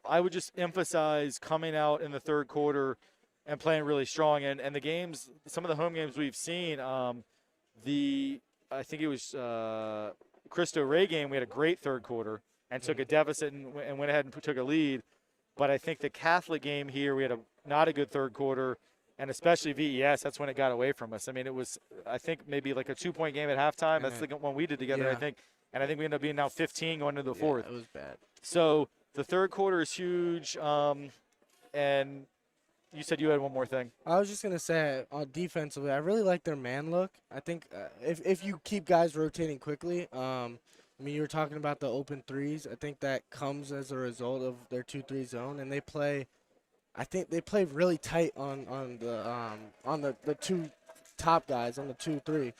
I would just emphasize coming out in the third quarter and playing really strong. And the games, some of the home games we've seen, I think it was Cristo Rey game, we had a great third quarter and took a deficit and went ahead and took a lead. But I think the Catholic game here, we had not a good third quarter. And especially VES, that's when it got away from us. I mean, it was, I think, maybe like a 2-point game at halftime. That's the one we did together, I think. And I think we ended up being now 15 going into the fourth. It was bad. So the third quarter is huge. And you said you had one more thing. I was just going to say, defensively, I really like their man look. I think if you keep guys rotating quickly, I mean, you were talking about the open threes. I think that comes as a result of their 2-3 zone. And I think they play really tight on the 2 top guys on the 2-3.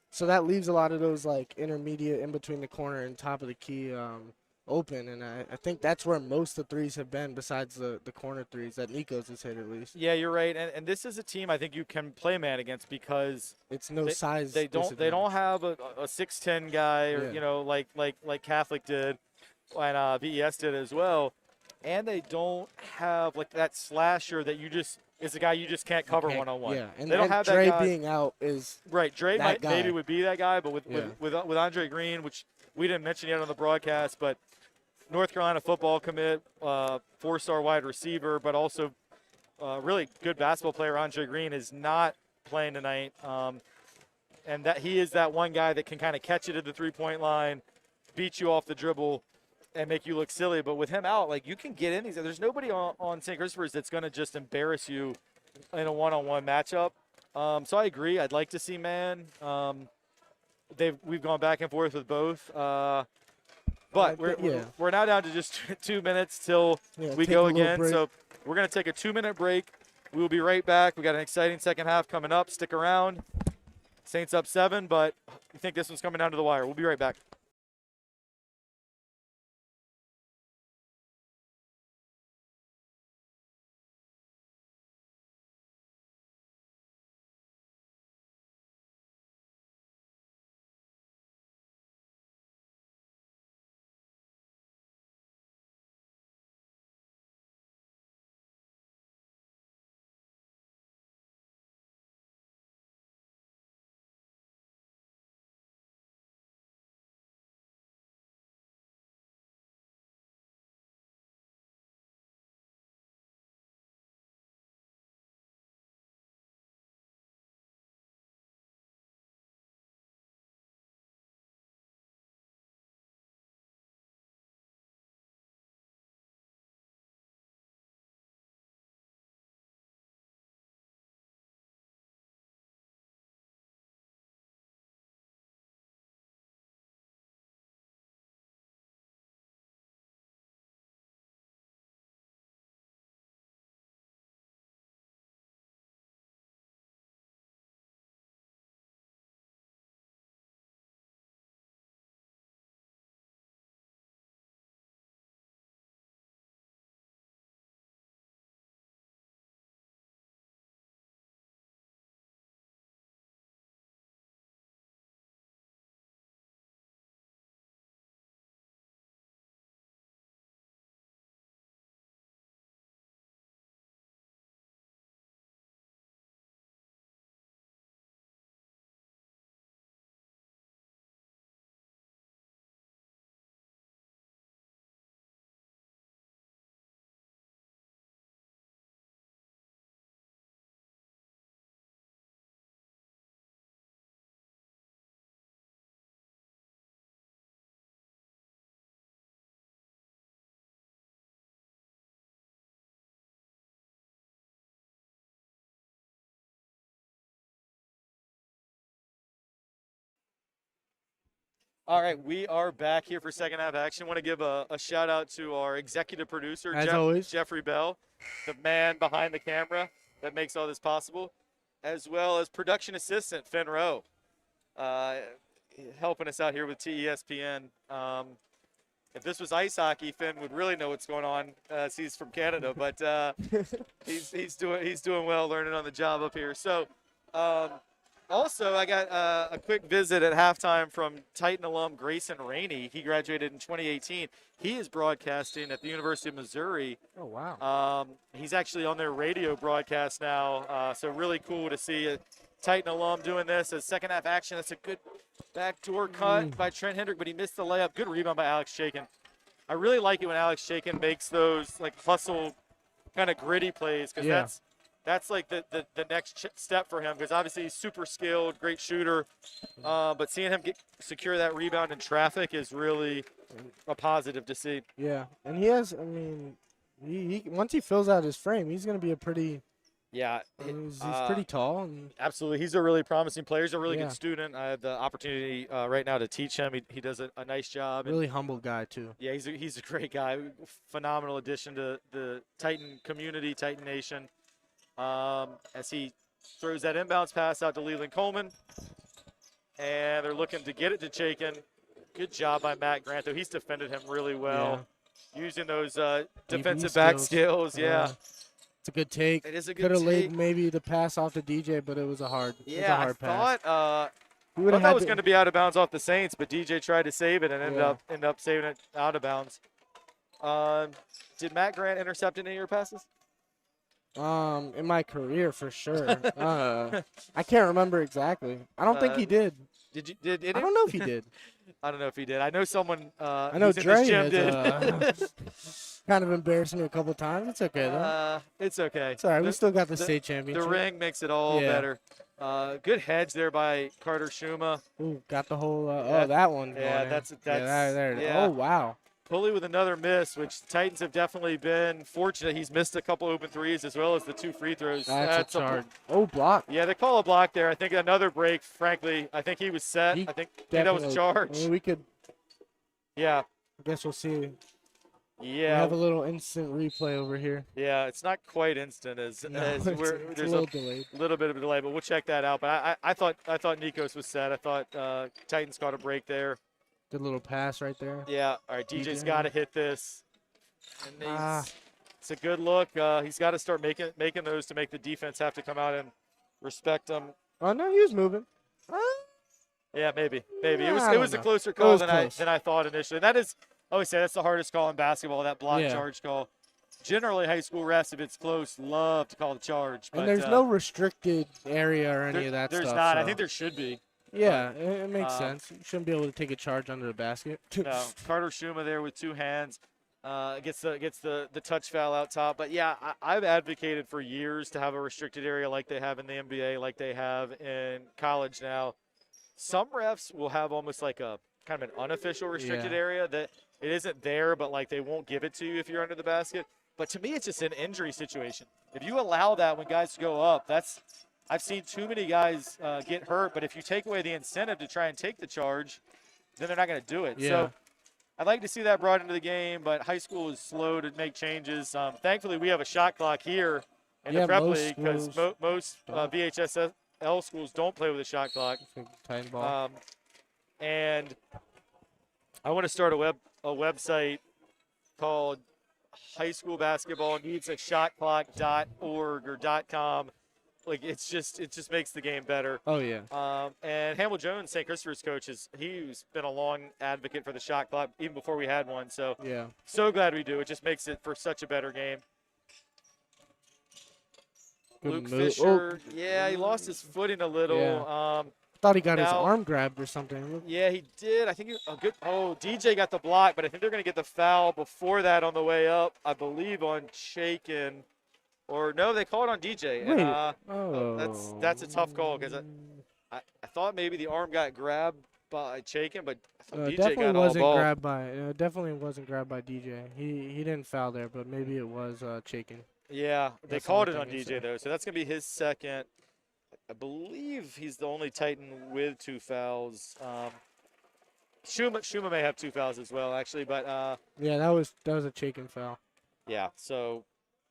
So that leaves a lot of those like intermediate in between the corner and top of the key open, and I think that's where most of the threes have been, besides the corner threes that Nico's has hit at least. Yeah, you're right, and this is a team I think you can play man against because it's size. They don't have a 6'10" guy or like Catholic did, and VES did as well. And they don't have like that slasher that is a guy you just can't cover one-on-one. Yeah, and they don't have Dre that guy. Being out is right. Dre maybe would be that guy, but with Andre Green, which we didn't mention yet on the broadcast, but North Carolina football commit, 4-star wide receiver, but also really good basketball player. Andre Green is not playing tonight, and that he is that one guy that can kind of catch it at the 3-point line, beat you off the dribble, and make you look silly. But with him out, like, you can get in these. There's nobody on St. Christopher's that's going to just embarrass you in a one-on-one matchup. So I agree. I'd like to see man. we've gone back and forth with both. But we're now down to just 2 minutes till we go again. So we're going to take a 2-minute break. We will be right back. We got an exciting second half coming up. Stick around. Saints up 7, but I think this one's coming down to the wire. We'll be right back. All right, we are back here for second half action. I want to give a shout out to our executive producer, Jeffrey Bell, the man behind the camera that makes all this possible, as well as production assistant Finn Rowe, helping us out here with TESPN. If this was ice hockey, Finn would really know what's going on. He's from Canada, but he's doing well, learning on the job up here. So. Also, I got a quick visit at halftime from Titan alum Grayson Rainey. He graduated in 2018. He is broadcasting at the University of Missouri. Oh, wow. He's actually on their radio broadcast now, so really cool to see a Titan alum doing this as second half action. That's a good backdoor cut by Trent Hendrick, but he missed the layup. Good rebound by Alex Shakin. I really like it when Alex Shakin makes those like hustle kind of gritty plays because that's like the next step for him because obviously he's super skilled, great shooter. But seeing him secure that rebound in traffic is really a positive to see. Yeah, and he has, I mean, he once he fills out his frame, he's going to be a pretty – he's pretty tall. And absolutely. He's a really promising player. He's a really good student. I have the opportunity right now to teach him. He does a nice job. Really humble guy, too. Yeah, he's a great guy. Phenomenal addition to the Titan community, Titan Nation. As he throws that inbounds pass out to Leland Coleman. And they're looking to get it to Chaikin. Good job by Matt Grant, though. He's defended him really well. Using those defensive back skills. Yeah. It's a good take. It is a good take. Could have laid take. maybe the pass off to DJ, but it was a hard, I pass. thought that was going to be out of bounds off the Saints, but DJ tried to save it and ended up saving it out of bounds. Did Matt Grant intercept any of your passes? In my career, for sure. I can't remember exactly. I don't think he did. Did I don't know if he did. I don't know if he did. I know someone. I know Dre did. Kind of embarrassed me a couple of times. It's okay though. It's okay. It's all right. We still got the state championship. The ring makes it all better. Good hedge there by Carter Schuma. Ooh, got the whole. That one. Yeah, that's there it is. yeah. Oh wow. Pulley with another miss, which the Titans have definitely been fortunate. He's missed a couple open threes as well as the 2 free throws. That's a charge. Block. Yeah, they call a block there. I think another break, frankly. I think he was set. I think that was a charge. I mean, we could. Yeah. I guess we'll see. Yeah. We have a little instant replay over here. Yeah, it's not quite instant It's there's a little delayed. Little bit of a delay, but we'll check that out. But I thought Nikos was set. I thought Titans caught a break there. Good little pass right there. Yeah. All right, DJ's got to hit this. And it's a good look. He's got to start making those to make the defense have to come out and respect him. Oh no, he was moving. Yeah, maybe. Yeah, It was a closer call than close. I thought initially. That is, I always say that's the hardest call in basketball. That block charge call. Generally, high school refs, if it's close, love to call the charge. But, and there's no restricted area or any of that stuff. There's not. So. I think there should be. Yeah, it makes sense. You shouldn't be able to take a charge under the basket. No, Carter Schuma there with 2 hands gets the touch foul out top. But yeah, I've advocated for years to have a restricted area like they have in the NBA, like they have in college now. Some refs will have almost like a kind of an unofficial restricted area that it isn't there, but like they won't give it to you if you're under the basket. But to me, it's just an injury situation. If you allow that when guys go up, I've seen too many guys get hurt, but if you take away the incentive to try and take the charge, then they're not going to do it. Yeah. So I'd like to see that brought into the game, but high school is slow to make changes. Thankfully, we have a shot clock here in the prep league because most VHSL schools don't play with a shot clock. Tight ball. And I want to start a website called High School Basketball Needs a Shot Clock.org or .com. Like it just makes the game better. Oh yeah. And Hamill Jones, St. Christopher's coach, he's been a long advocate for the shot clock even before we had one. So so glad we do. It just makes it for such a better game. Good Luke move. Fisher, he lost his footing a little. Yeah. Thought he got his arm grabbed or something. Yeah, he did. I think DJ got the block, but I think they're going to get the foul before that on the way up, I believe, on Shakin. Or no, they called on DJ. And, that's a tough call because I thought maybe the arm got grabbed by Shakin, but I thought DJ got all the ball. Definitely wasn't grabbed by DJ. He didn't foul there, but maybe it was Shakin. Yeah, they called it on DJ though, so that's going to be his second. I believe he's the only Titan with 2 fouls. Schuma may have 2 fouls as well, actually, but yeah, that was a Shakin foul. Yeah, so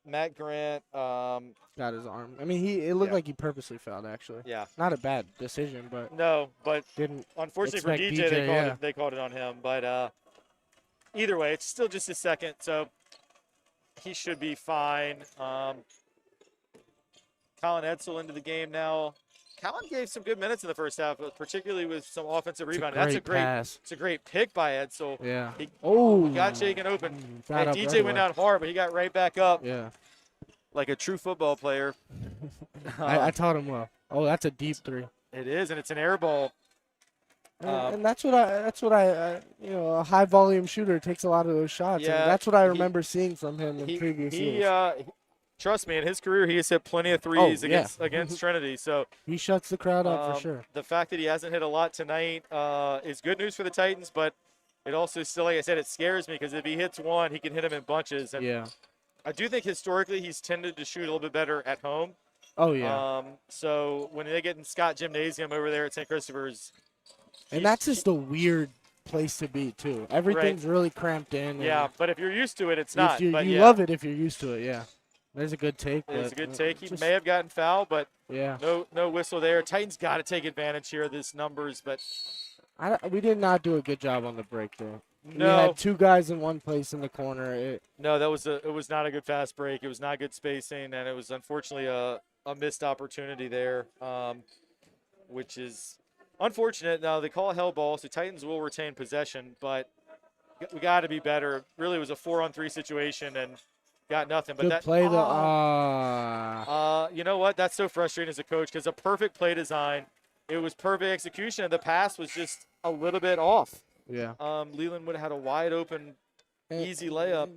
Matt Grant got his arm. I mean, it looked like he purposely fouled, actually. Yeah, not a bad decision, but unfortunately for DJ, they called it on him. But either way, it's still just his second, so he should be fine. Colin Edsel into the game now. Colin gave some good minutes in the first half, particularly with some offensive rebounding. That's a great pass. It's a great pick by Edsel. Yeah. He got Shakin open. And DJ went down hard, but he got right back up. Yeah. Like a true football player. I taught him well. Oh, that's a deep 3. It is, and it's an air ball. And that's what I a high volume shooter takes a lot of those shots. Yeah, and that's what I remember seeing from him in previous years. Trust me, in his career, he has hit plenty of threes against Trinity. So he shuts the crowd up for sure. The fact that he hasn't hit a lot tonight is good news for the Titans, but it also still, like I said, it scares me because if he hits one, he can hit them in bunches. And I do think historically he's tended to shoot a little bit better at home. Oh, yeah. So when they get in Scott Gymnasium over there at St. Christopher's. And that's just a weird place to be, too. Everything's really cramped in. Yeah, but if you're used to it, it's not. You love it if you're used to it, yeah. There's a good take. There's a good take. He may have gotten fouled, but no whistle there. Titans got to take advantage here of these numbers, but we did not do a good job on the break, though. No. We had 2 guys in one place in the corner. It was not a good fast break. It was not good spacing, and it was unfortunately a missed opportunity there, which is unfortunate. Now they call a hell ball, so Titans will retain possession, but we got to be better. Really, it was a 4-on-3 situation, and got nothing. But good play, though. You know what? That's so frustrating as a coach because a perfect play design. It was perfect execution, and the pass was just a little bit off. Yeah. Leland would have had a wide open, easy layup.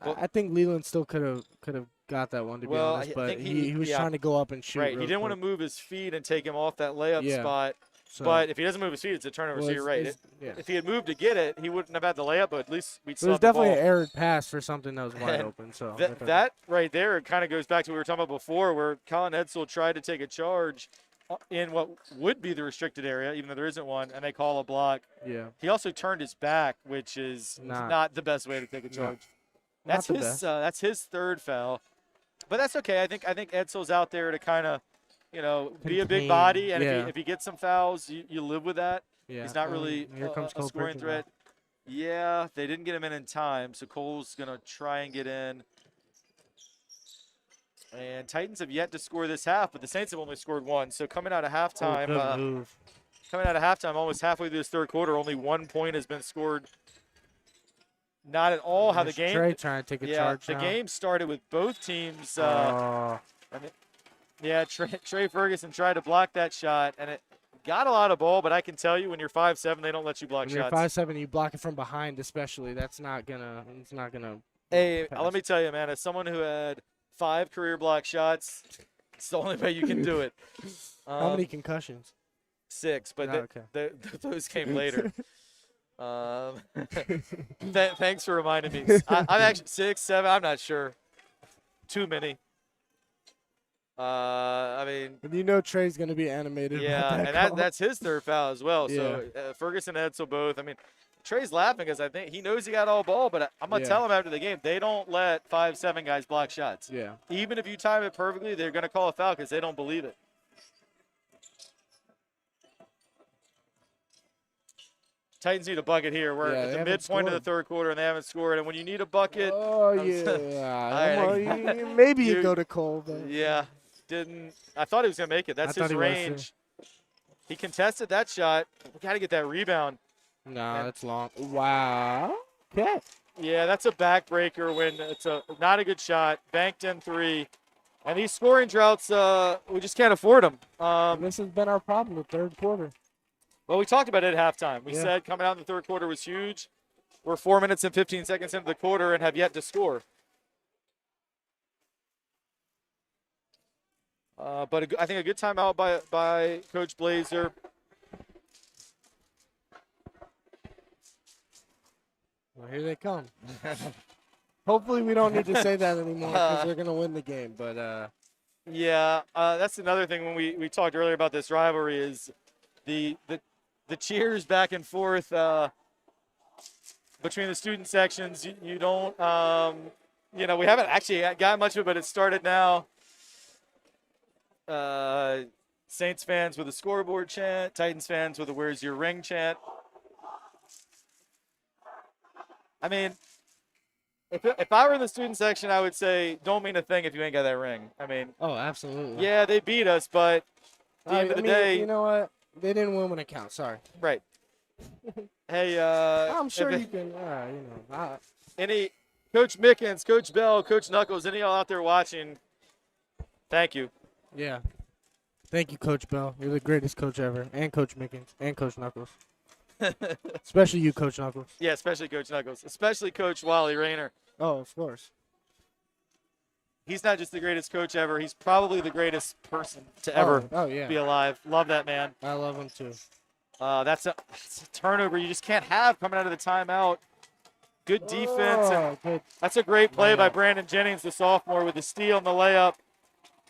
I think Leland still could have got that one, to be honest, but he was trying to go up and shoot. Right. He didn't want to move his feet and take him off that layup spot. So, but if he doesn't move his feet, it's a turnover. well, so you're right. If he had moved to get it, he wouldn't have had the layup, but at least we'd it still was have the definitely ball. an errant pass for something that was wide open. So That right there kind of goes back to what we were talking about before, where Colin Edsel tried to take a charge in what would be the restricted area, even though there isn't one, and they call a block. Yeah. He also turned his back, which is not the best way to take a charge. That's his third foul, but that's okay. I think Edsel's out there to kind of, be a big body, and if he gets some fouls, you live with that. Yeah. He's not really a scoring threat. Yeah, they didn't get him in time, so Cole's gonna try and get in. And Titans have yet to score this half, but the Saints have only scored one. So coming out of halftime, almost halfway through this third quarter, only 1 point has been scored. Not at all how the game. Trey trying to take a charge. The game started with both teams. Trey Ferguson tried to block that shot, and it got a lot of ball. But I can tell you, when you're 5'7", they don't let you block shots. When you're 5'7", you block it from behind, especially. That's not gonna. It's not gonna. Hey, let me tell you, man. As someone who had 5 career block shots, it's the only way you can do it. How many concussions? 6, but those came later. Thanks for reminding me. I'm actually 6, 7. I'm not sure. Too many. Trey's going to be animated. Yeah, and that's his third foul as well. Yeah. So Ferguson and Edsel both. I mean, Trey's laughing because I think he knows he got all ball, but I'm going to tell him after the game, they don't let 5'7" guys block shots. Yeah. Even if you time it perfectly, they're going to call a foul because they don't believe it. Titans need a bucket here. We're at the midpoint of the third quarter, and they haven't scored. And when you need a bucket, maybe you go to Cole. But. Yeah, didn't. I thought he was gonna make it. That's his range. He contested that shot. We got to get that rebound. No, that's long. Wow. Okay. Yeah, that's a backbreaker when it's not a good shot. Banked in 3. And these scoring droughts, we just can't afford them. This has been our problem the third quarter. Well, we talked about it at halftime. We said coming out in the third quarter was huge. We're 4 minutes and 15 seconds into the quarter and have yet to score. But I think a good timeout by Coach Blazer. Well, here they come. Hopefully we don't need to say that anymore because they're going to win the game. But that's another thing when we talked earlier about this rivalry is the cheers back and forth between the student sections. You don't, we haven't actually got much of it, but it started now. Saints fans with a scoreboard chant, Titans fans with a "Where's your ring" chant. I mean, if I were in the student section, I would say, don't mean a thing if you ain't got that ring. I mean, oh, absolutely. Yeah, they beat us, but at the end of the day, you know what? They didn't win when it counts. Sorry. Right. Hey, I'm sure you can. Any Coach Mickens, Coach Bell, Coach Knuckles, any of y'all out there watching? Thank you. Yeah. Thank you, Coach Bell. You're the greatest coach ever, and Coach Mickens, and Coach Knuckles. Especially you, Coach Knuckles. Yeah, especially Coach Knuckles. Especially Coach Wally Rayner. Oh, of course. He's not just the greatest coach ever. He's probably the greatest person to ever be alive. Love that man. I love him too. That's a turnover you just can't have coming out of the timeout. Good defense. Good. That's a great play by Brandon Jennings, the sophomore, with the steal and the layup.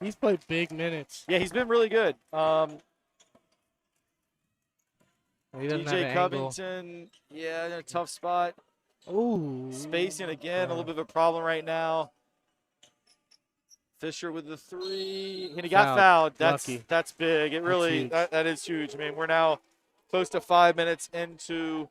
He's played big minutes. Yeah, he's been really good. DJ Covington, in a tough spot. Ooh. Spacing again, a little bit of a problem right now. Fisher with the 3, and he got fouled. That's big. It really that is huge. I mean, we're now close to 5 minutes into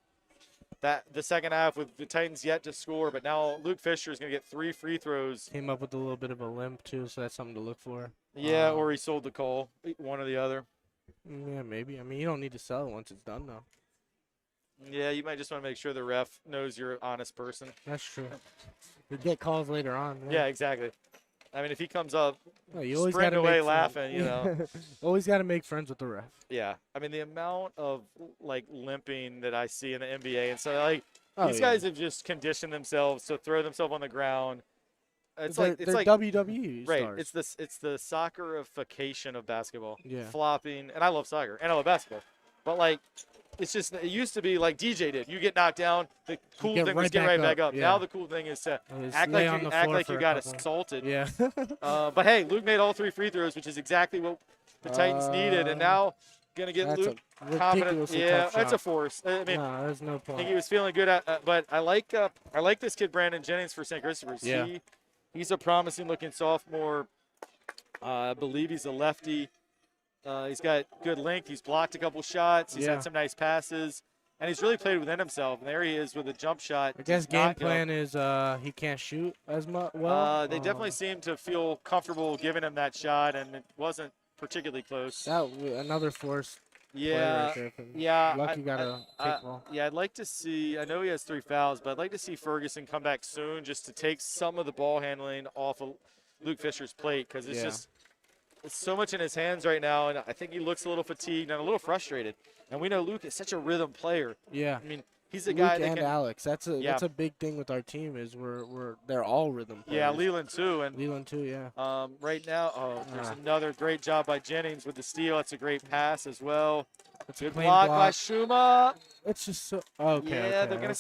the second half with the Titans yet to score, but now Luke Fisher is going to get 3 free throws. Came up with a little bit of a limp too, so that's something to look for. Yeah, or he sold the Cole, one or the other. Yeah, maybe. I mean, you don't need to sell it once it's done, though. Yeah, you might just want to make sure the ref knows you're an honest person. That's true. You get calls later on. Yeah, exactly. I mean, if he comes up, you always sprint away laughing, Always got to make friends with the ref. Yeah. I mean, the amount of, limping that I see in the NBA. And so, these guys have just conditioned themselves to throw themselves on the ground. It's they're like WWE right. stars. It's the soccerification of basketball. Yeah. Flopping. And I love soccer. And I love basketball. But like, it's just it used to be like DJ did. You get knocked down. The cool thing was get right back up. Yeah. Now the cool thing is to act like you got assaulted. Yeah. But hey, Luke made all 3 free throws, which is exactly what the Titans needed, and now gonna get Luke confident. Yeah, that's a force. I mean, no, there's no point. I think he was feeling good at, but I like this kid Brandon Jennings for St. Christopher's. Yeah. He's a promising looking sophomore. I believe he's a lefty. He's got good length. He's blocked a couple shots. He's had some nice passes. And he's really played within himself. And there he is with a jump shot. I guess game plan is he can't shoot as much. Well, they definitely seem to feel comfortable giving him that shot, and it wasn't particularly close. Another force. Yeah, Lucky got a kickball. Yeah, I'd like to see. I know he has 3 fouls, but I'd like to see Ferguson come back soon just to take some of the ball handling off of Luke Fisher's plate, because it's just so much in his hands right now, and I think he looks a little fatigued and a little frustrated. And we know Luke is such a rhythm player. Yeah, I mean, he's a guy that and can, Alex. That's a big thing with our team is they're all rhythm players. Yeah, Leland too. Yeah. Right now, there's another great job by Jennings with the steal. It's a great pass as well. Good block by Shuma. It's just so okay. Yeah, they're gonna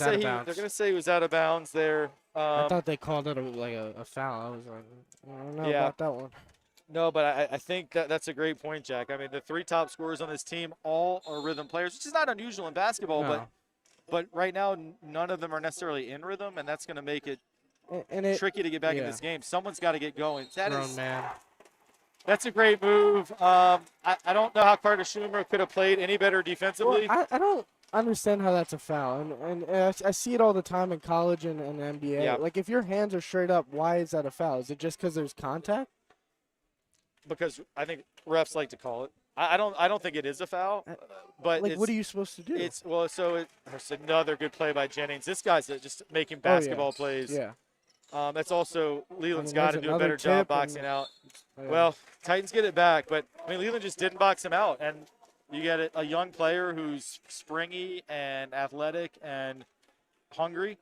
say he was out of bounds there. I thought they called it a foul. I was like, I don't know about that one. No, but I think that's a great point, Jack. I mean, the 3 top scorers on this team all are rhythm players, which is not unusual in basketball, but right now none of them are necessarily in rhythm, and that's going to make it tricky to get back in this game. Someone's got to get going. That's a great move. I don't know how Carter Schumer could have played any better defensively. Well, I don't understand how that's a foul, and I see it all the time in college and the NBA. Yeah. Like if your hands are straight up, why is that a foul? Is it just because there's contact? Because I think refs like to call it. I don't think it is a foul, but what are you supposed to do? It's another good play by Jennings. This guy's just making basketball plays. Yeah. That's also Leland's got to do a better job boxing out. Well, Titans get it back, but I mean Leland just didn't box him out, and you get a young player who's springy and athletic and hungry.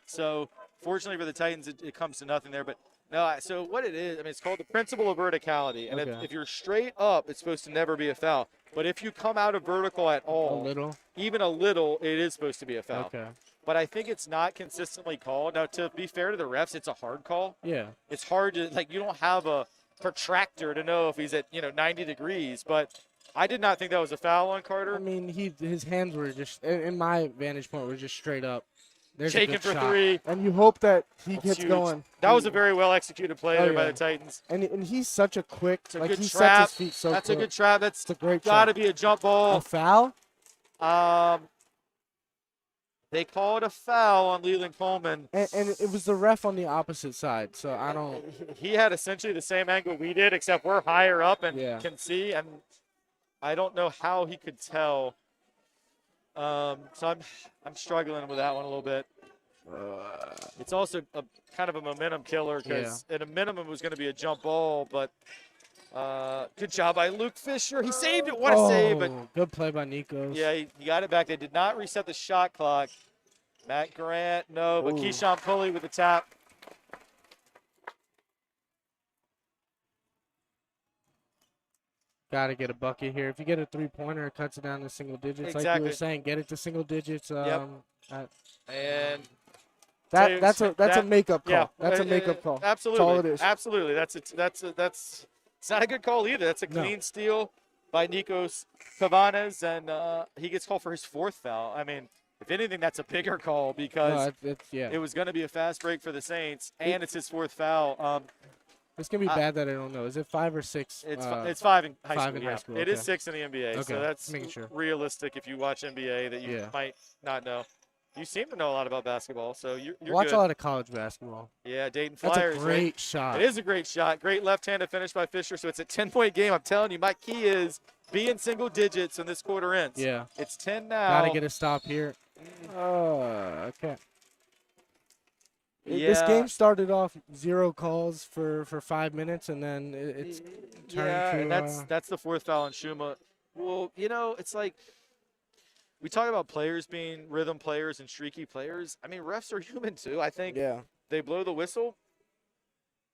So fortunately for the Titans, it comes to nothing there, but. No, so what it is, I mean, it's called the principle of verticality. And if you're straight up, it's supposed to never be a foul. But if you come out of vertical at all, even a little, it is supposed to be a foul. Okay. But I think it's not consistently called. Now, to be fair to the refs, it's a hard call. Yeah. It's hard to, you don't have a protractor to know if he's at, 90 degrees. But I did not think that was a foul on Carter. I mean, his hands were just, in my vantage point, were just straight up. There's shaking for 3. And you hope that he gets going. That was a very well-executed play there by the Titans. And he's such a quick, good he trap. Sets his feet so That's quick. a good trap. That's a great got to be a jump ball. A foul? They call it a foul on Leland Coleman. And it was the ref on the opposite side, so I don't. He had essentially the same angle we did, except we're higher up and can see, and I don't know how he could tell. So I'm struggling with that one a little bit. It's also a kind of a momentum killer because at a minimum it was going to be a jump ball, but good job by Luke Fisher. He saved it. What a save. But good play by Nikos. Yeah, he got it back. They did not reset the shot clock. Matt Grant, no, but Keyshawn Pulley with the tap. Got to get a bucket here. If you get a 3-pointer, it cuts it down to single digits. Exactly. Like you were saying, get it to single digits. And that's a makeup call. Yeah, that's a makeup call. Absolutely. That's all it is. Absolutely. That's it's not a good call either. That's a clean steal by Nikos Cavanes, and he gets called for his 4th foul. I mean, if anything, that's a bigger call because it was going to be a fast break for the Saints, and it's his 4th foul. It's going to be bad that I don't know. Is it 5 or 6? It's 5 in high school. 5 in high school. It is 6 in the NBA, okay. so that's realistic if you watch NBA that you might not know. You seem to know a lot about basketball, so you're watch good. a lot of college basketball. Yeah, Dayton Flyers. That's a great shot. It is a great shot. Great left-handed finish by Fisher, so it's a 10-point game. I'm telling you, my key is be in single digits when this quarter ends. Yeah. It's 10 now. Got to get a stop here. Okay. This game started off 0 calls for 5 minutes, and then it's turned to. And that's the 4th foul on Shuma. Well, it's like we talk about players being rhythm players and streaky players. I mean, refs are human too. I think they blow the whistle,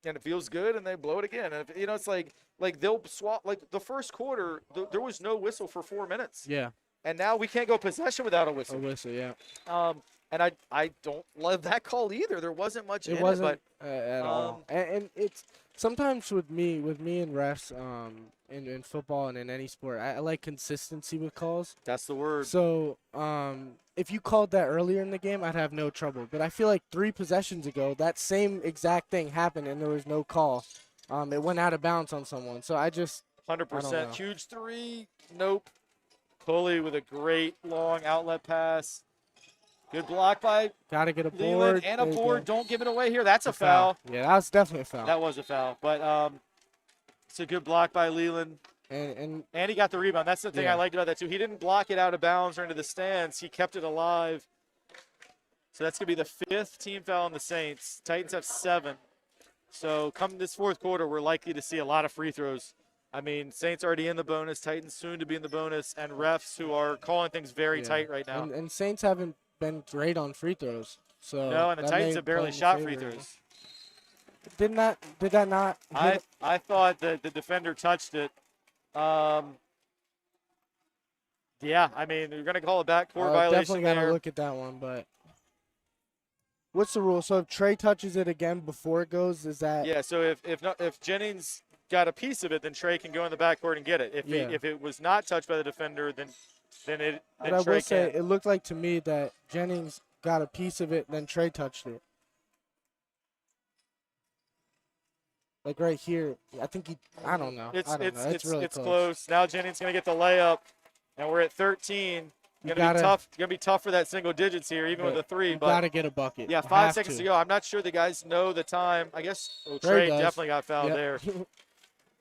and it feels good, and they blow it again. And it's like they'll swap. Like the first quarter, there was no whistle for 4 minutes. Yeah. And now we can't go possession without a whistle. A whistle, yeah. And I don't love that call either. There wasn't much in wasn't it, but at all. And it's sometimes with me and refs, in football and in any sport, I like consistency with calls. That's the word. So if you called that earlier in the game, I'd have no trouble. But I feel like 3 possessions ago, that same exact thing happened and there was no call. It went out of bounds on someone. So I just 100%. Huge three. Nope. Pulley with a great long outlet pass. Good block by Gotta get a Leland board. and a board. Don't give it away here. That's a foul. Yeah, that was definitely a foul. That was a foul. But it's a good block by Leland. And he got the rebound. That's the thing I liked about that, too. He didn't block it out of bounds or into the stands. He kept it alive. So that's going to be the 5th team foul on the Saints. Titans have 7. So come this 4th quarter, we're likely to see a lot of free throws. I mean, Saints already in the bonus, Titans soon to be in the bonus, and refs who are calling things very tight right now. And Saints haven't been great on free throws. So no, and the Titans have barely shot free throws. Did that not? I thought that the defender touched it. Yeah, I mean, you're going to call a backcourt violation. Definitely got to look at that one, but what's the rule? So if Trey touches it again before it goes, is that? Yeah. So if Jennings got a piece of it, then Trey can go in the backcourt and get it. If it was not touched by the defender, then Trey I will say can. it looked like to me that Jennings got a piece of it, then Trey touched it. Like right here, I think I don't know. It's really close. Now Jennings gonna get the layup, and we're at 13. Gonna be tough for that single digits here, even with a 3. But gotta get a bucket. Yeah, 5 seconds to go. I'm not sure the guys know the time. I guess Trey definitely got fouled there.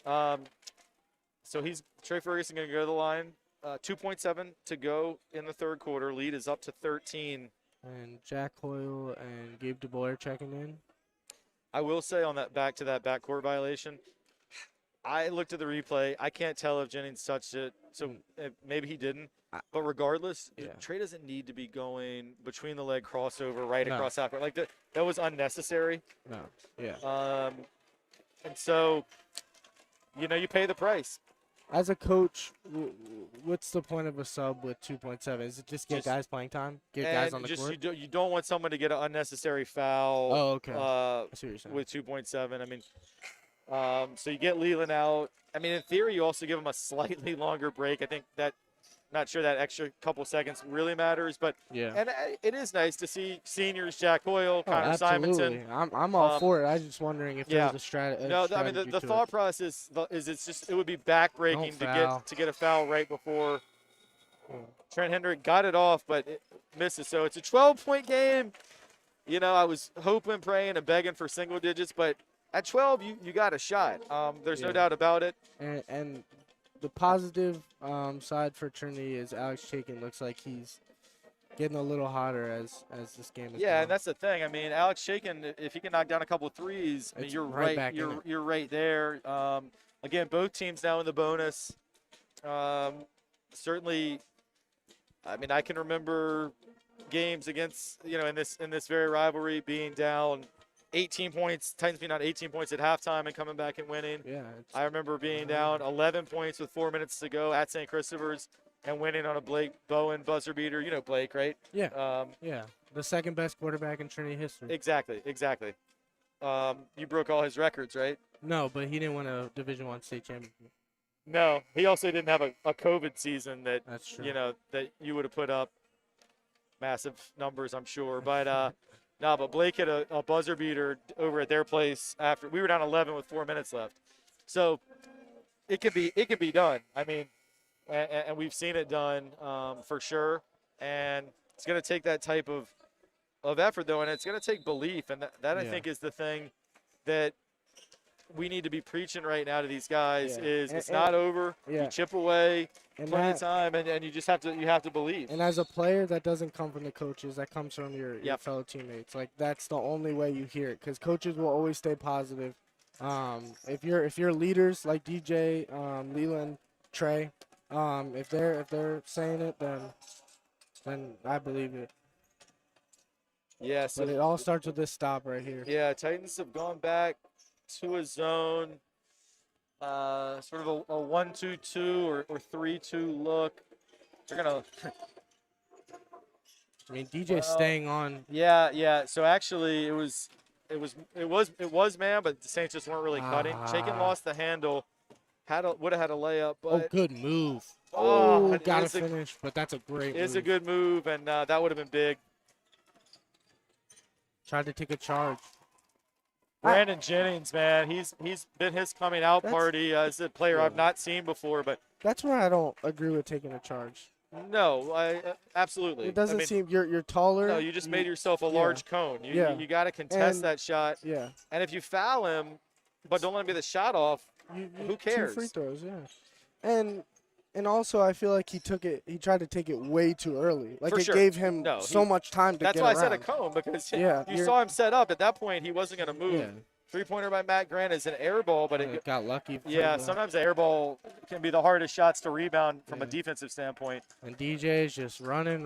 So Trey Ferguson gonna go to the line. 2.7 to go in the 3rd quarter. Lead is up to 13. And Jack Hoyle and Gabe DeBoer checking in. I will say on that backcourt violation, I looked at the replay. I can't tell if Jennings touched it, so maybe he didn't. But regardless, Trey doesn't need to be going between the leg crossover across half court. Like that was unnecessary. No. Yeah. And so, you pay the price. As a coach, what's the point of a sub with 2.7? Is it just get guys playing time? Get guys on the court? You don't want someone to get an unnecessary foul. Oh, okay. I see what you're saying. With 2.7. I mean, so you get Leland out. I mean, in theory, you also give him a slightly longer break. I think not sure that extra couple seconds really matters, but and it is nice to see seniors Jack Hoyle, Connor Simonson. I'm all for it. I was just wondering if there's a strategy. No, I mean the thought process is it would be backbreaking to get a foul right before Trent Hendrick got it off, but it misses. So it's a 12-point game. I was hoping, praying, and begging for single digits, but at 12 you got a shot. There's no doubt about it. And the positive side for Trinity is Alex Chaikin looks like he's getting a little hotter as this game is going. And that's the thing. I mean, Alex Chaikin, if he can knock down a couple of threes, you're right. You're right there. Again, both teams now in the bonus. Certainly, I mean, I can remember games against in this very rivalry being down 18 points, Titans being down 18 points at halftime and coming back and winning. Yeah. I remember being down 11 points with 4 minutes to go at St. Christopher's and winning on a Blake Bowen buzzer beater. You know Blake, right? Yeah. The second best quarterback in Trinity history. Exactly. You broke all his records, right? No, but he didn't win a Division I state championship. No, he also didn't have a COVID season that's true. That you would have put up massive numbers, I'm sure. But no, but Blake hit a buzzer beater over at their place after we were down 11 with 4 minutes left. So it can be done. I mean, and we've seen it done for sure. And it's going to take that type of effort, though, and it's going to take belief. And that I think is the thing that we need to be preaching right now to these guys it's not over. You chip away. Plenty of time, and you just have to believe. And as a player, that doesn't come from the coaches. That comes from your fellow teammates. Like that's the only way you hear it, because coaches will always stay positive. If you're leaders like DJ, Leland, Trey, if they're saying it, then I believe it. Yeah. So but it all starts with this stop right here. Yeah, Titans have gone back to a zone. Sort of a 1-2-2 or 3-2 look. They're gonna. I mean, DJ's staying on. Yeah. So actually, it was man, but the Saints just weren't really cutting. Chaikin lost the handle. Would have had a layup, but Oh, good move. Gotta finish, but that's a great move. It's a good move, and that would have been big. Tried to take a charge. Brandon Jennings, man, he's been his coming out party as a player I've not seen before, but that's where I don't agree with taking a charge. No, absolutely. It doesn't seem you're taller. No, you just made yourself a large cone. You got to contest that shot. Yeah. And if you foul him, but don't let him get the shot off, who cares? 2 free throws, yeah. And also I feel like he tried to take it way too early. Like gave him so much time to get around. That's why I said a cone, because you saw him set up. At that point, he wasn't going to move. Yeah. Three-pointer by Matt Grant is an air ball, but it got lucky. Yeah, sometimes the air ball can be the hardest shots to rebound from a defensive standpoint. And DJ is just running,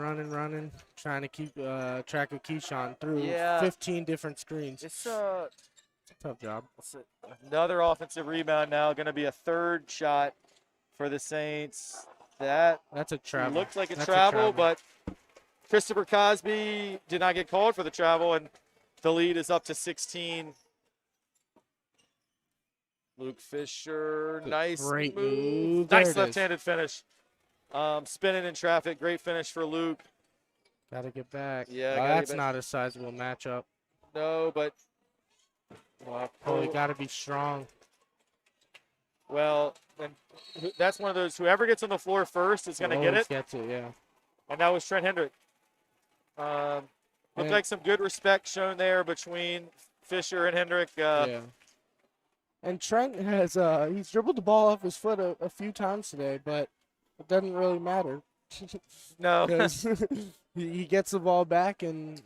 trying to keep track of Keyshawn through 15 different screens. It's a tough job. Another offensive rebound now, going to be a third shot for the Saints. That's a travel. Looked like a travel, but Christopher Cosby did not get called for the travel, and the lead is up to 16. Luke Fisher, great move. Nice left-handed finish. Spinning in traffic, great finish for Luke. Got to get back. Yeah, that's not a sizable matchup. No, but you got to be strong. Well, and that's one of those. Whoever gets on the floor first is going to get it. Gets it, yeah. And that was Trent Hendrick. Looked like some good respect shown there between Fisher and Hendrick. Yeah. And Trent has he's dribbled the ball off his foot a few times today, but it doesn't really matter. No. he gets the ball back and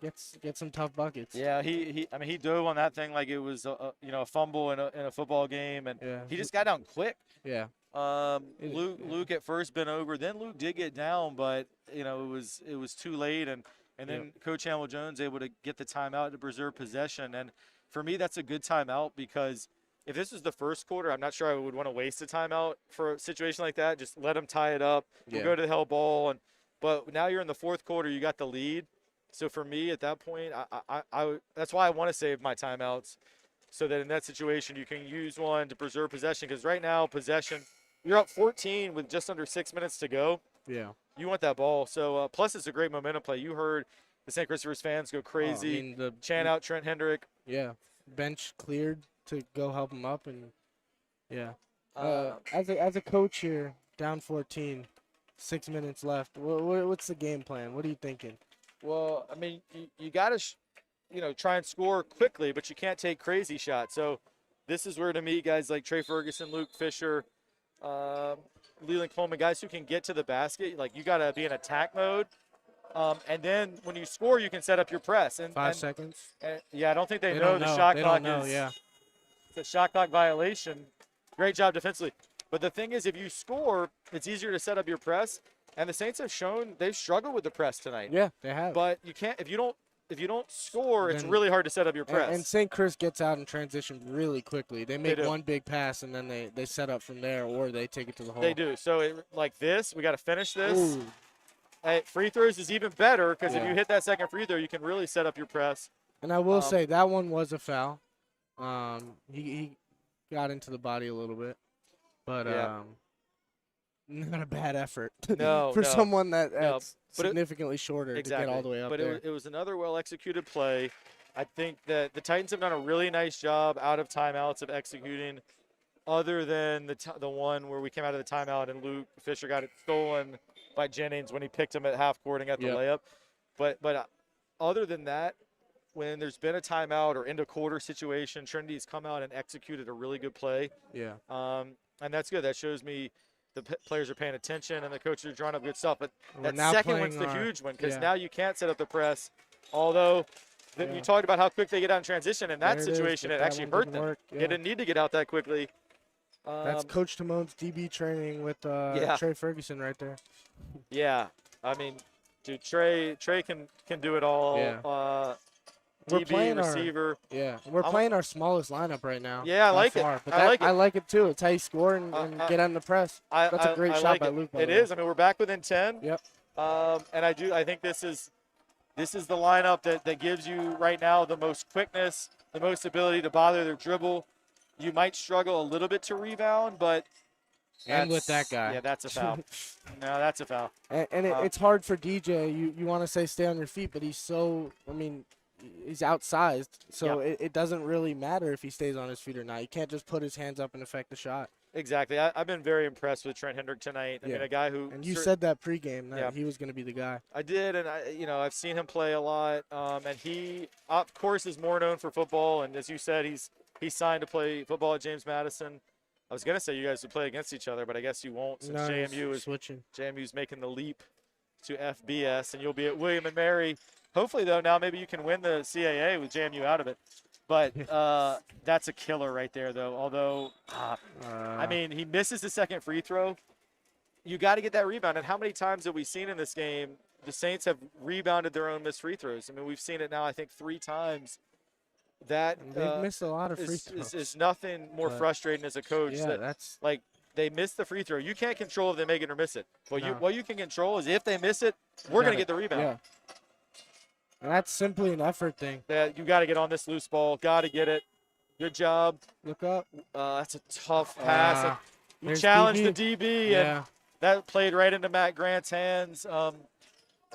gets some tough buckets. Yeah, he dove on that thing like it was a fumble in a football game, and he just got down quick. Yeah. Luke at first bent over, then Luke did get down, but it was too late, and then Coach Hamill Jones able to get the timeout to preserve possession. And for me, that's a good timeout, because if this was the first quarter, I'm not sure I would want to waste a timeout for a situation like that. Just let them tie it up. We'll go to the hell ball. But now you're in the fourth quarter. You got the lead. So for me at that point, I that's why I want to save my timeouts, so that in that situation you can use one to preserve possession. Because right now, possession, you're up 14 with just under 6 minutes to go. Yeah. You want that ball. So plus it's a great momentum play. You heard the St. Christopher's fans go crazy, chant out Trent Hendrick. Yeah. Bench cleared to go help him up, and as a coach here, down 14, 6 minutes left. What's the game plan? What are you thinking? Well, I mean, you got to, try and score quickly, but you can't take crazy shots. So this is where, to me, guys like Trey Ferguson, Luke Fisher, Leland Coleman, guys who can get to the basket, like you got to be in attack mode. And then when you score, you can set up your press. And 5 seconds. I don't think they know the shot clock is. Yeah. It's a shot clock violation. Great job defensively. But the thing is, if you score, it's easier to set up your press. And the Saints have shown they've struggled with the press tonight. Yeah, they have. But you can't if you don't score, it's really hard to set up your press. And St. Chris gets out in transition really quickly. They make one big pass, and then they set up from there, or they take it to the hole. They do. So like this, we got to finish this. Ooh. Free throws is even better, because if you hit that second free throw, you can really set up your press. And I will say that one was a foul. He got into the body a little bit, but not a bad effort. For someone that's significantly shorter to get all the way up there. But it was another well-executed play. I think that the Titans have done a really nice job out of timeouts of executing, other than the one where we came out of the timeout and Luke Fisher got it stolen by Jennings when he picked him at half court and got the layup. But other than that, when there's been a timeout or end of quarter situation, Trinity's come out and executed a really good play. Yeah. And that's good. That shows me the players are paying attention and the coaches are drawing up good stuff. But that second one's the huge one, because now you can't set up the press. Although you talked about how quick they get out in transition. In that situation, it actually hurt them. They didn't need to get out that quickly. That's Coach Timon's DB training with Trey Ferguson right there. Yeah. I mean, dude, Trey can do it all. Yeah. we're DB, playing receiver. we're playing our smallest lineup right now. Yeah, I like it. But I like it too. It's how you score and get on the press. That's a great shot by Luke. It is. I mean, we're back within 10. Yep. And I think this is the lineup that gives you right now the most quickness, the most ability to bother their dribble. You might struggle a little bit to rebound, but with that guy. Yeah, that's a foul. No, that's a foul. It's hard for DJ. You want to say stay on your feet, but he's he's outsized. So it doesn't really matter if he stays on his feet or not. You can't just put his hands up and affect the shot. Exactly. I've been very impressed with Trent Hendrick tonight. I mean, a guy who. And you said that pregame that he was going to be the guy. I did, and I've seen him play a lot. And he, of course, is more known for football. And as you said, he's signed to play football at James Madison. I was gonna say you guys would play against each other, but I guess you won't since JMU is switching. JMU's making the leap to FBS, and you'll be at William and Mary. Hopefully, though, now maybe you can win the CAA with JMU out of it. But that's a killer right there, though. Although, I mean, he misses the second free throw. You got to get that rebound. And how many times have we seen in this game the Saints have rebounded their own missed free throws? I mean, we've seen it now, I think, 3 times. They've missed a lot of free throws. Is nothing more frustrating as a coach. Yeah, that's like they miss the free throw. You can't control if they make it or miss it. But what you can control is if they miss it, we're going to get the rebound. Yeah. And that's simply an effort thing. You got to get on this loose ball. Got to get it. Good job. Look up. That's a tough pass. You challenged the DB, and that played right into Matt Grant's hands.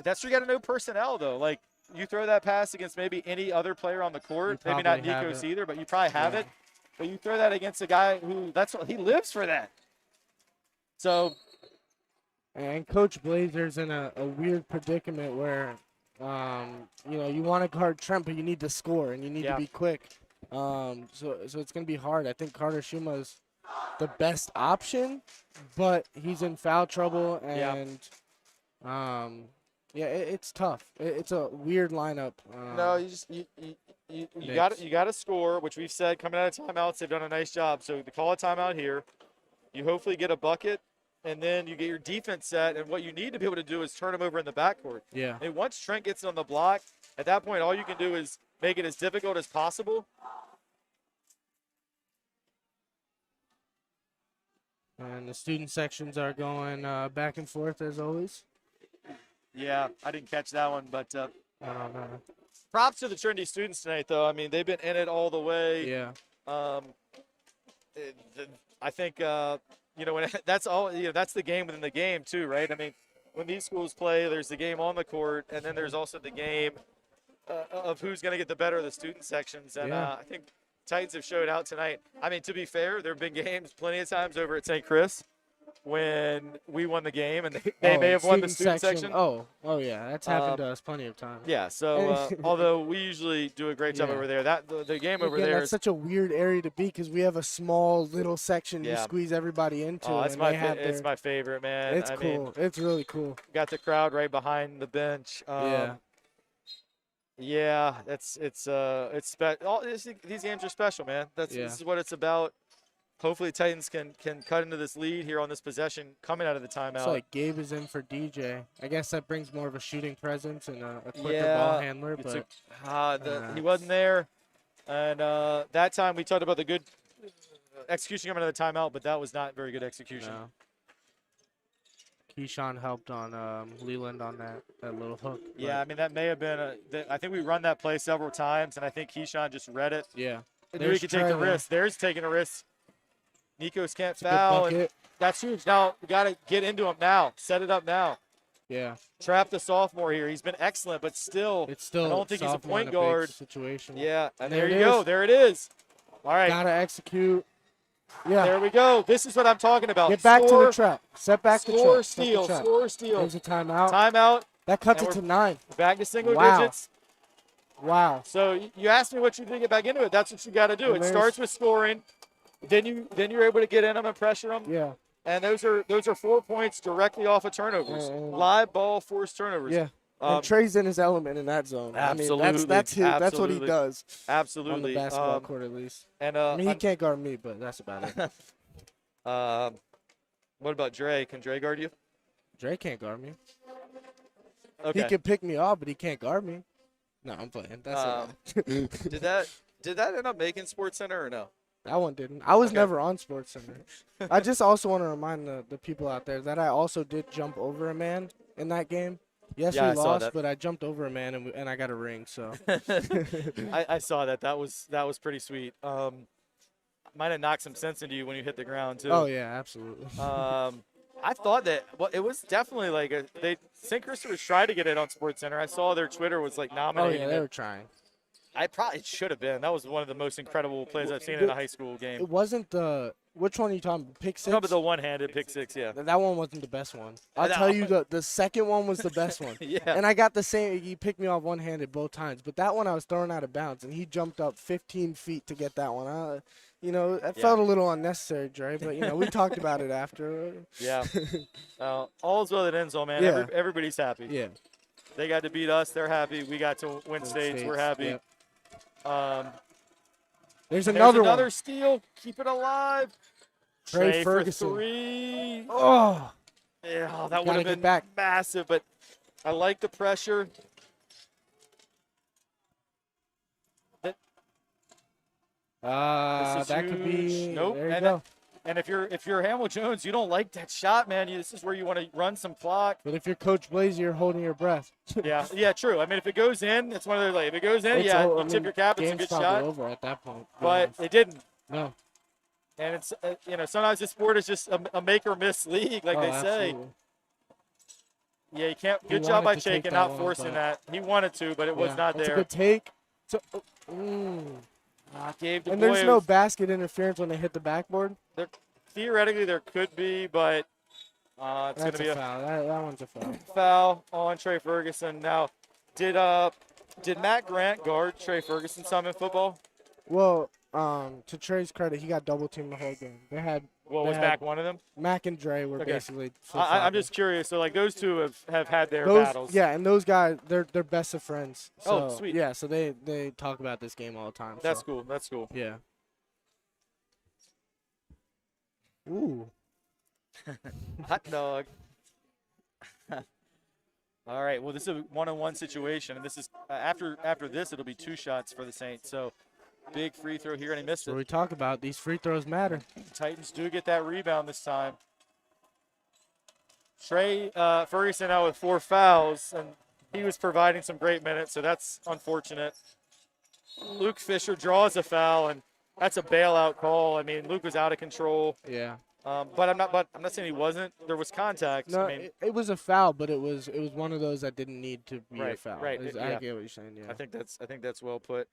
That's where you got to know personnel, though. Like, you throw that pass against maybe any other player on the court, maybe not Nikos either, but you probably have it. But you throw that against a guy who he lives for that. So, and Coach Blazer's in a weird predicament where, you want to guard Trent, but you need to score and you need to be quick. So it's going to be hard. I think Carter Schuma's the best option, but he's in foul trouble and it's tough. It's a weird lineup. No, you got to score, which we've said coming out of timeouts. They've done a nice job. So to call a timeout here, you hopefully get a bucket, and then you get your defense set. And what you need to be able to do is turn them over in the backcourt. Yeah. And once Trent gets it on the block, at that point, all you can do is make it as difficult as possible. And the student sections are going back and forth as always. Yeah, I didn't catch that one, but props to the Trinity students tonight, though. I mean, they've been in it all the way. Yeah. I think when that's all. That's the game within the game too, right? I mean, when these schools play, there's the game on the court, and then there's also the game of who's going to get the better of the student sections. And I think Titans have showed out tonight. I mean, to be fair, there have been games plenty of times over at St. Chris when we won the game, and they may have won the student section. Oh, yeah, that's happened to us plenty of times. Yeah, so although we usually do a great job over there, the game over there that's such a weird area to be because we have a small little section you squeeze everybody into. Oh, it's my favorite, man. It's cool. It's really cool. Got the crowd right behind the bench. Yeah, it's special. These games are special, man. This is what it's about. Hopefully Titans can cut into this lead here on this possession coming out of the timeout. It's like Gabe is in for DJ. I guess that brings more of a shooting presence and a quicker ball handler. But he wasn't there. And that time we talked about the good execution coming out of the timeout, but that was not very good execution. No. Keyshawn helped on Leland on that little hook. Yeah, I mean, that may have been I think we run that play several times, and I think Keyshawn just read it. Yeah. Knew he could take the risk. There's taking a risk. Nikos can't foul. And that's huge. Now, we got to get into him now. Set it up now. Yeah. Trap the sophomore here. He's been excellent, but still, I don't think he's a point guard. Situation. Yeah, and there you go. There it is. All right. Got to execute. Yeah. There we go. This is what I'm talking about. Get back to the trap. Set back the trap. Score, steal. There's a timeout. Timeout. That cuts it to 9. Back to single digits. Wow. So you asked me what you did to get back into it. That's what you got to do. It starts with scoring. Then you're able to get in them and pressure them. Yeah. And those are 4 points directly off of turnovers. Live ball, forced turnovers. Yeah. And Trey's in his element in that zone. Absolutely. I mean, that's that's what he does. Absolutely. On the basketball court, at least. And I mean, he can't guard me, but that's about it. What about Dre? Can Dre guard you? Dre can't guard me. Okay. He can pick me off, but he can't guard me. No, I'm playing. That's Did that end up making Sports Center or no? That one didn't. I was Okay. never on Sports Center. I just also want to remind the people out there that I also did jump over a man in that game. Yes, Yeah, we I saw lost, that. but I jumped over a man and I got a ring. So I saw that. That was pretty sweet. Might have knocked some sense into you when you hit the ground too. Oh yeah, absolutely. I thought that it was definitely like St. Christopher's tried to get it on Sports Center. I saw their Twitter was like Oh nominating yeah, they it. were trying. It should have been. That was one of the most incredible plays I've seen in a high school game. It wasn't the which one are you talking about? Pick six? No, but the one-handed pick six, yeah. That one wasn't the best one. I'll tell you the second one was the best one. Yeah. And I got the same. He picked me off one-handed both times, but that one I was throwing out of bounds, and he jumped up 15 feet to get that one. It felt a little unnecessary, Dre, but we talked about it after. Yeah. All's well that ends well, man. Yeah. Everybody's happy. Yeah. They got to beat us. They're happy. We got to win states. We're happy. Yep. There's another one. Steal. Keep it alive. Trey Ferguson. For 3. Oh. Yeah, that would have been massive, but I like the pressure. That could be. Nope. There you go. And if you're Hamill Jones, you don't like that shot, man. This is where you want to run some clock. But if you're Coach Blaze, you're holding your breath. Yeah, true. I mean, if it goes in, it's one of those. Like, if it goes in, you tip your cap. It's a good shot. Over at that point. But it didn't. No. And it's sometimes this sport is just a make or miss league, like they say. Absolutely. Yeah, you can't. Good job by Chaikin not forcing that. He wanted to, but it was not there. It's a good take. And there's no basket interference when they hit the backboard? Theoretically, there could be, but it's going to be a foul. That one's a foul. Foul on Trey Ferguson. Now, did Matt Grant guard Trey Ferguson some in football? Well, to Trey's credit, he got double teamed the whole game. Was Mac one of them? Mac and Dre were basically. I'm just curious. So, like, those two have had their battles. Yeah, and those guys, they're best of friends. So, sweet. Yeah, so they talk about this game all the time. That's cool. That's cool. Yeah. Ooh. Hot dog. All right. Well, this is a one-on-one situation, and this is after this, it'll be 2 shots for the Saints. So. Big free throw here, and he missed it. What we talk about, these free throws matter. Titans do get that rebound this time. Trey Ferguson out with 4 fouls, and he was providing some great minutes, so that's unfortunate. Luke Fisher draws a foul, and that's a bailout call. I mean, Luke was out of control. Yeah. But I'm not saying he wasn't. There was contact. No, I mean, it was a foul, but it was one of those that didn't need to be a foul. Right. I get what you're saying. Yeah. I think that's well put.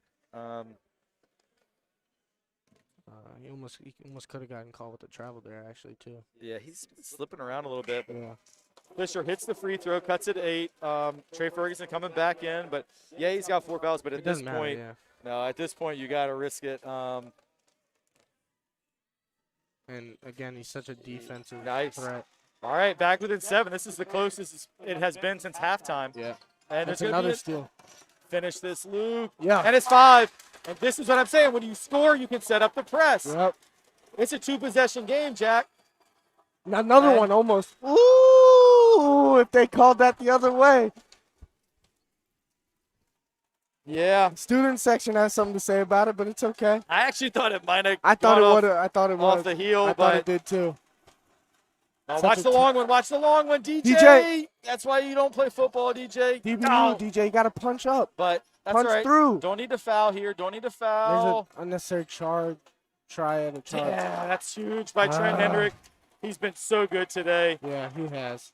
He almost could have gotten called with the travel there, actually, too. Yeah, he's slipping around a little bit. Yeah. Fisher hits the free throw, cuts it 8. Trey Ferguson coming back in, but yeah, he's got 4 fouls. But at this point, at this point, you got to risk it. And again, he's such a defensive threat. All right, back within 7. This is the closest it has been since halftime. Yeah. And it's another steal. Finish this, Luke. Yeah. And it's 5. And this is what I'm saying. When you score, you can set up the press. Yep. It's a 2-possession game, Jack. Another one almost. Ooh, if they called that the other way. Yeah. Student section has something to say about it, but it's okay. I actually thought it might have. I thought it was off the heel, I thought it did too. Watch the long one. Watch the long one, DJ. That's why you don't play football, DJ. DJ, you got to punch up. But that's punch all right. through. Don't need to foul here. Don't need to foul. There's an unnecessary charge. Charge. Yeah, that's huge by Trent Hendrick. He's been so good today. Yeah, he has.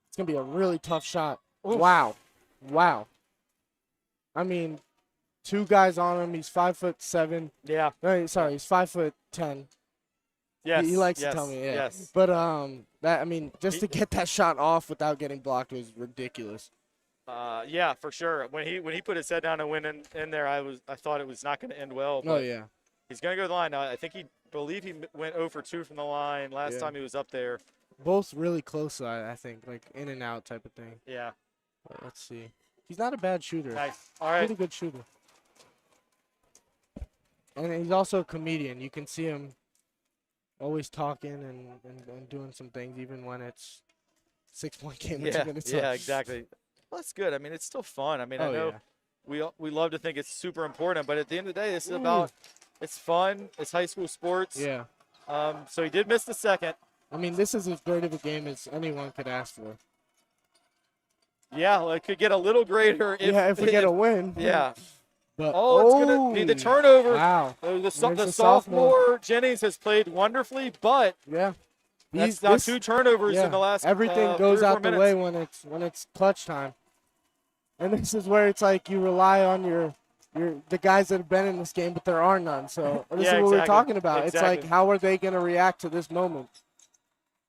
It's going to be a really tough shot. Oof. Wow. I mean, 2 guys on him. He's 5'7". Yeah. No, sorry, he's 5'10". Yes. He likes to tell me, yeah. Yes. But just to get that shot off without getting blocked was ridiculous. Yeah, for sure. When he put his head down and went in there, I thought it was not going to end well. But yeah. He's going to go to the line now. I think he went 0 for 2 from the line last time he was up there. Both really close, I think, like in and out type of thing. Yeah. But let's see. He's not a bad shooter. Nice. All right. Pretty good shooter. And he's also a comedian. You can see him always talking and doing some things, even when it's 6-point game with 2 minutes left. Yeah, exactly. Well, that's good. I mean, it's still fun. I mean, I Oh, know we love to think it's super important, but at the end of the day, this is about it's fun. It's high school sports. Yeah. So he did miss the second. I mean, this is as great of a game as anyone could ask for. Yeah, well, it could get a little greater if we get a win. Yeah. But, it's going to be the turnover. Wow. The sophomore Jennings has played wonderfully, but that's now 2 turnovers in the last everything goes 3 or 4 out the minutes. way when it's clutch time. And this is where it's like you rely on the guys that have been in this game, but there are none. So this is what we're talking about. Exactly. It's like, how are they going to react to this moment?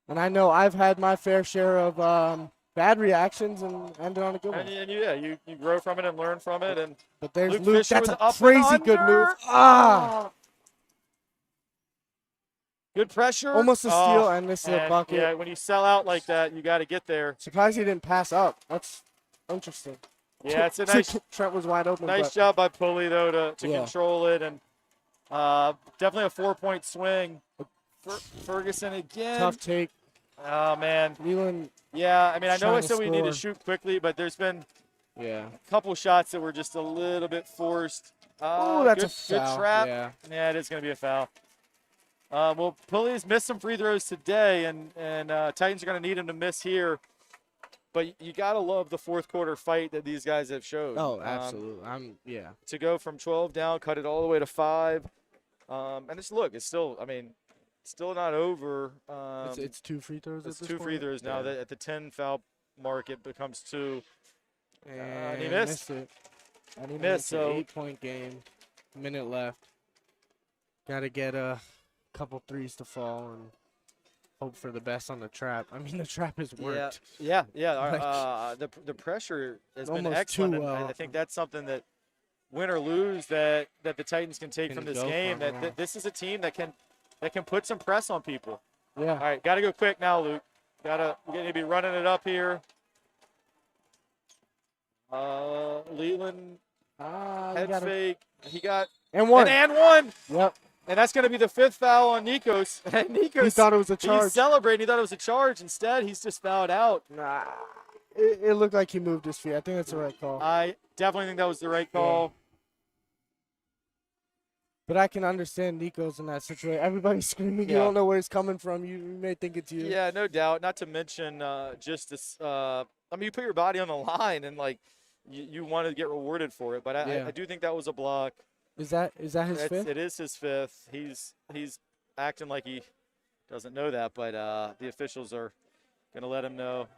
And I know I've had my fair share of bad reactions and ended on a good one. And you grow from it and learn from it. But there's Luke Luke. Fisher That's was a up crazy and good under. move. Good pressure. Almost a steal, and this is a bucket. Yeah, when you sell out like that, you got to get there. Surprised he didn't pass up. That's interesting. Yeah, it's a nice. Trent was wide open. Nice job by Pulley though to control it, and definitely a 4-point swing. Ferguson again. Tough take. Oh man. Leland. Yeah, I mean I know I said score. we need to shoot quickly, but there's been a couple shots that were just a little bit forced. Oh, that's a foul. Good trap. Yeah, it is going to be a foul. Well, Pulley's missed some free throws today, and Titans are going to need him to miss here. But you got to love the fourth quarter fight that these guys have showed. Oh, absolutely. To go from 12 down, cut it all the way to 5. And it's still, still not over. It's 2 free throws at this point? It's 2 free throws now. That at the 10 foul mark, it becomes 2. And he missed. It. And he missed. So 8-point game, minute left. Got to get a couple threes to fall and hope for the best on the trap. I mean, the trap has worked. Yeah. The pressure has been excellent. And I think that's something that, win or lose, that the Titans can take from this game. That this is a team that can put some press on people. Yeah. All right, got to go quick now, Luke. We're going to be running it up here. Leland, head fake. He got and one. Yep. And that's going to be the 5th foul on Nikos. And Nikos, he thought it was a charge. He's celebrating. He thought it was a charge. Instead, he's just fouled out. Nah. It looked like he moved his feet. I think that's the right call. I definitely think that was the right call. Yeah. But I can understand Nikos in that situation. Everybody's screaming. You don't know where he's coming from. You may think it's you. Yeah, no doubt. Not to mention just this. You put your body on the line, and you want to get rewarded for it. But I do think that was a block. Is that his 5th? It is his 5th. He's acting like he doesn't know that, but the officials are going to let him know.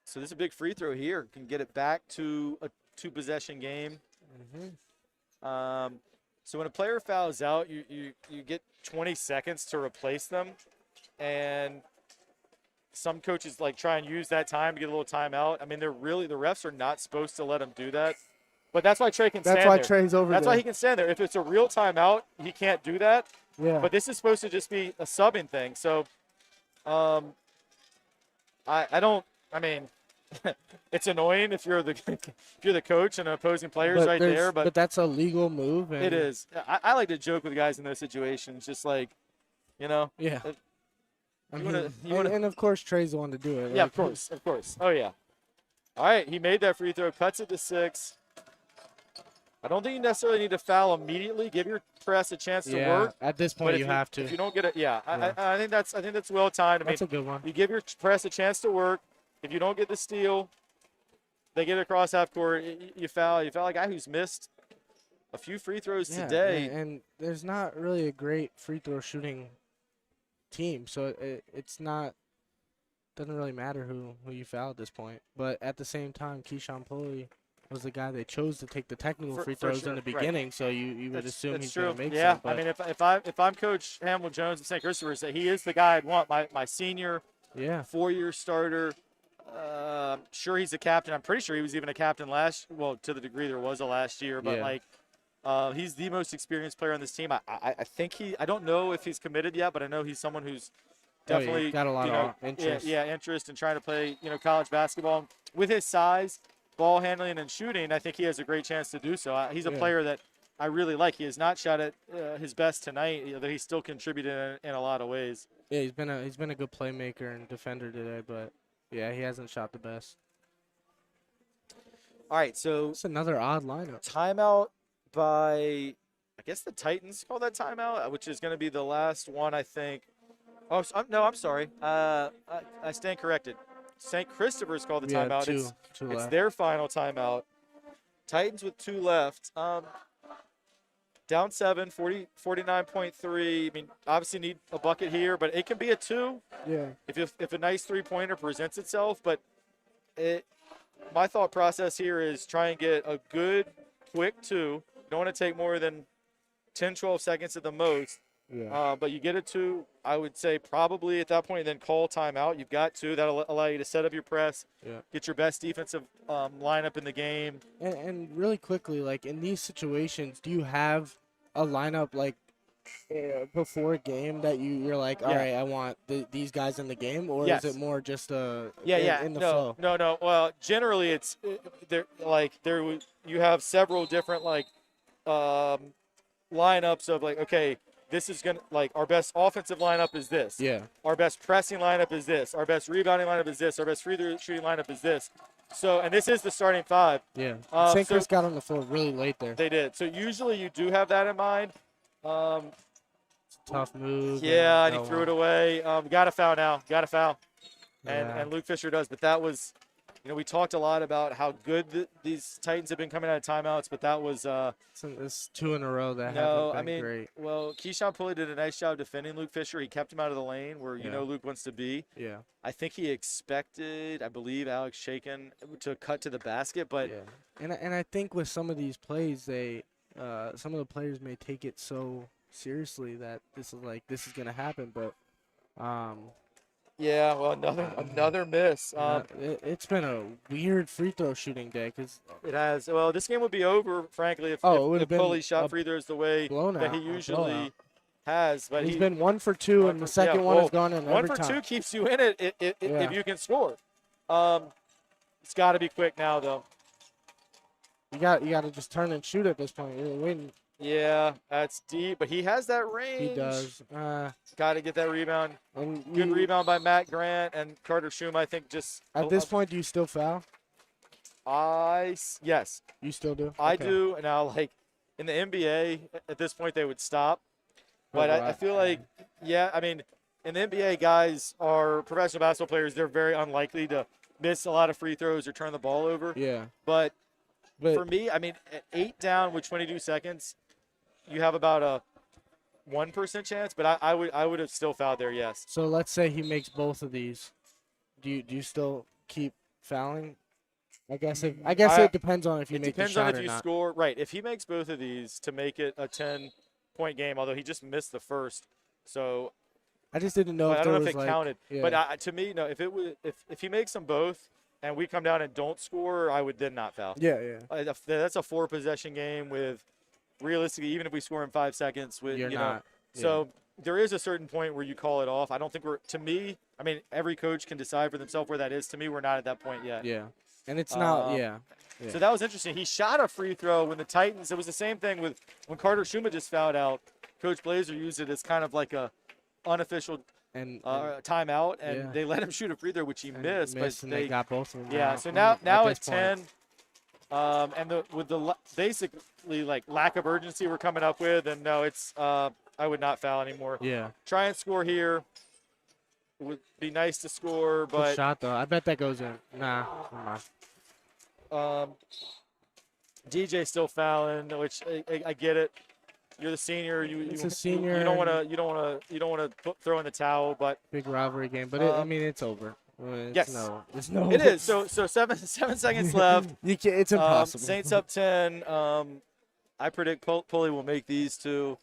So this is a big free throw here. Can get it back to a 2-possession game. Mm-hmm. So when a player fouls out, you get 20 seconds to replace them, and some coaches try and use that time to get a little timeout. I mean, the refs are not supposed to let them do that. But that's why Trey can stand there. That's why Trey's over there. That's why he can stand there. If it's a real timeout, he can't do that. Yeah. But this is supposed to just be a subbing thing. So, it's annoying if you're the coach and opposing players there. But that's a legal move. And it is. I like to joke with guys in those situations, just Yeah. And of course Trey's the one to do it. Yeah, of course. Oh yeah. All right, he made that free throw, cuts it to 6. I don't think you necessarily need to foul immediately. Give your press a chance to work. At this point, you have to. If you don't get it, I think that's well timed. That's a good one. You give your press a chance to work. If you don't get the steal, they get it across half court. You foul. You foul a guy who's missed a few free throws today. And there's not really a great free throw shooting team, so it's not. Doesn't really matter who you foul at this point. But at the same time, Keyshawn Pulley was the guy they chose to take the technical free throws in the beginning, so you would assume he's going to make some. I mean, if I'm Coach Hamill Jones of St. Christopher's, that he is the guy I'd want, my senior 4-year starter. Sure, he's a captain. I'm pretty sure he was even a captain to the degree there was a last year. But he's the most experienced player on this team. I think I don't know if he's committed yet, but I know he's someone who's definitely got a lot of interest. Interest in trying to play college basketball with his size. Ball handling and shooting, I think he has a great chance to do so. He's a player that I really like. He has not shot at his best tonight, though he's still contributed in a lot of ways. Yeah, he's been a good playmaker and defender today, but Yeah, he hasn't shot the best. All right, so it's another odd lineup. Timeout by, I guess the Titans call that timeout, which is going to be the last one, I think. Oh, no, I'm sorry. I stand corrected. St. Christopher's called the timeout. It's their final timeout. Titans with 2 left. Down 7, 49.3. I mean, obviously need a bucket here, but it can be a 2. Yeah. If a nice 3-pointer presents itself, but my thought process here is try and get a good, quick 2. You don't want to take more than 10, 12 seconds at the most. Yeah. But you get a 2, I would say probably at that point, then call timeout. You've got 2. That'll allow you to set up your press, get your best defensive lineup in the game. And really quickly, like in these situations, do you have a lineup like before a game that you're like, all right, I want these guys in the game, or is it more just in the flow? No. Well, generally it's you have several different lineups of like, okay, this is gonna our best offensive lineup is this. Yeah. Our best pressing lineup is this. Our best rebounding lineup is this. Our best free throw shooting lineup is this. So, and this is the starting 5. Yeah. St. Chris got on the floor really late there. They did. So usually you do have that in mind. Tough move. Yeah, and he threw it away. Got a foul now. Got a foul. And Luke Fisher does. But that was, we talked a lot about how good these Titans have been coming out of timeouts, but that was it's 2 in a row that haven't been great. Well, Keyshawn Pulley did a nice job defending Luke Fisher. He kept him out of the lane where Luke wants to be. Yeah. I think he expected, I believe, Alex Shaken to cut to the basket, but and I think with some of these plays, some of the players may take it so seriously that this is gonna happen, but yeah, well, another miss. It's been a weird free throw shooting day because it has. Well, this game would be over, frankly, if Pulley shot free throws the way that he usually has. But he's been 1 for 2, and the second one has gone in every 1 for time. 2 keeps you in it if you can score. It's got to be quick now, though. You got to just turn and shoot at this point. You're winning. Yeah, that's deep, but he has that range. He does. Got to get that rebound. Good rebound by Matt Grant and Carter Schum, I think, just. At this point, do you still foul? Yes. You still do? I do. Now, in the NBA, at this point, they would stop. But I feel like, I mean, in the NBA, guys are professional basketball players. They're very unlikely to miss a lot of free throws or turn the ball over. Yeah. But for me, I mean, at 8 down with 22 seconds, you have about a 1% chance, but I would have still fouled there, yes. So let's say he makes both of these. Do you still keep fouling? I guess it depends on if you make the shot or not. It depends on if you score. Right. If he makes both of these to make it a 10-point game, although he just missed the first, so I just didn't know. I don't know if it counted. Yeah. But to me, no. If he makes them both and we come down and don't score, I would then not foul. Yeah. That's a 4-possession game with. Realistically, even if we score in 5 seconds, so there is a certain point where you call it off. I don't think to me, I mean, every coach can decide for themselves where that is. To me, we're not at that point yet. Yeah, and it's not, So that was interesting. He shot a free throw when the Titans, it was the same thing with when Carter Schuma just fouled out. Coach Blazer used it as kind of like a unofficial timeout, and they let him shoot a free throw, which he missed. But they got both of them. Yeah, so now it's 10. And with the basically lack of urgency we're coming up with, and no, it's I would not foul anymore. Yeah. Try and score here. Would be nice to score, but good shot though. I bet that goes in. Nah. DJ still fouling, which I get it. You're the senior. It's a senior. You don't want to throw in the towel, but big rivalry game. But it's over. Yes. There's no. It is. So 7 seconds left. It's impossible. Saints up 10. I predict Pulley will make these 2.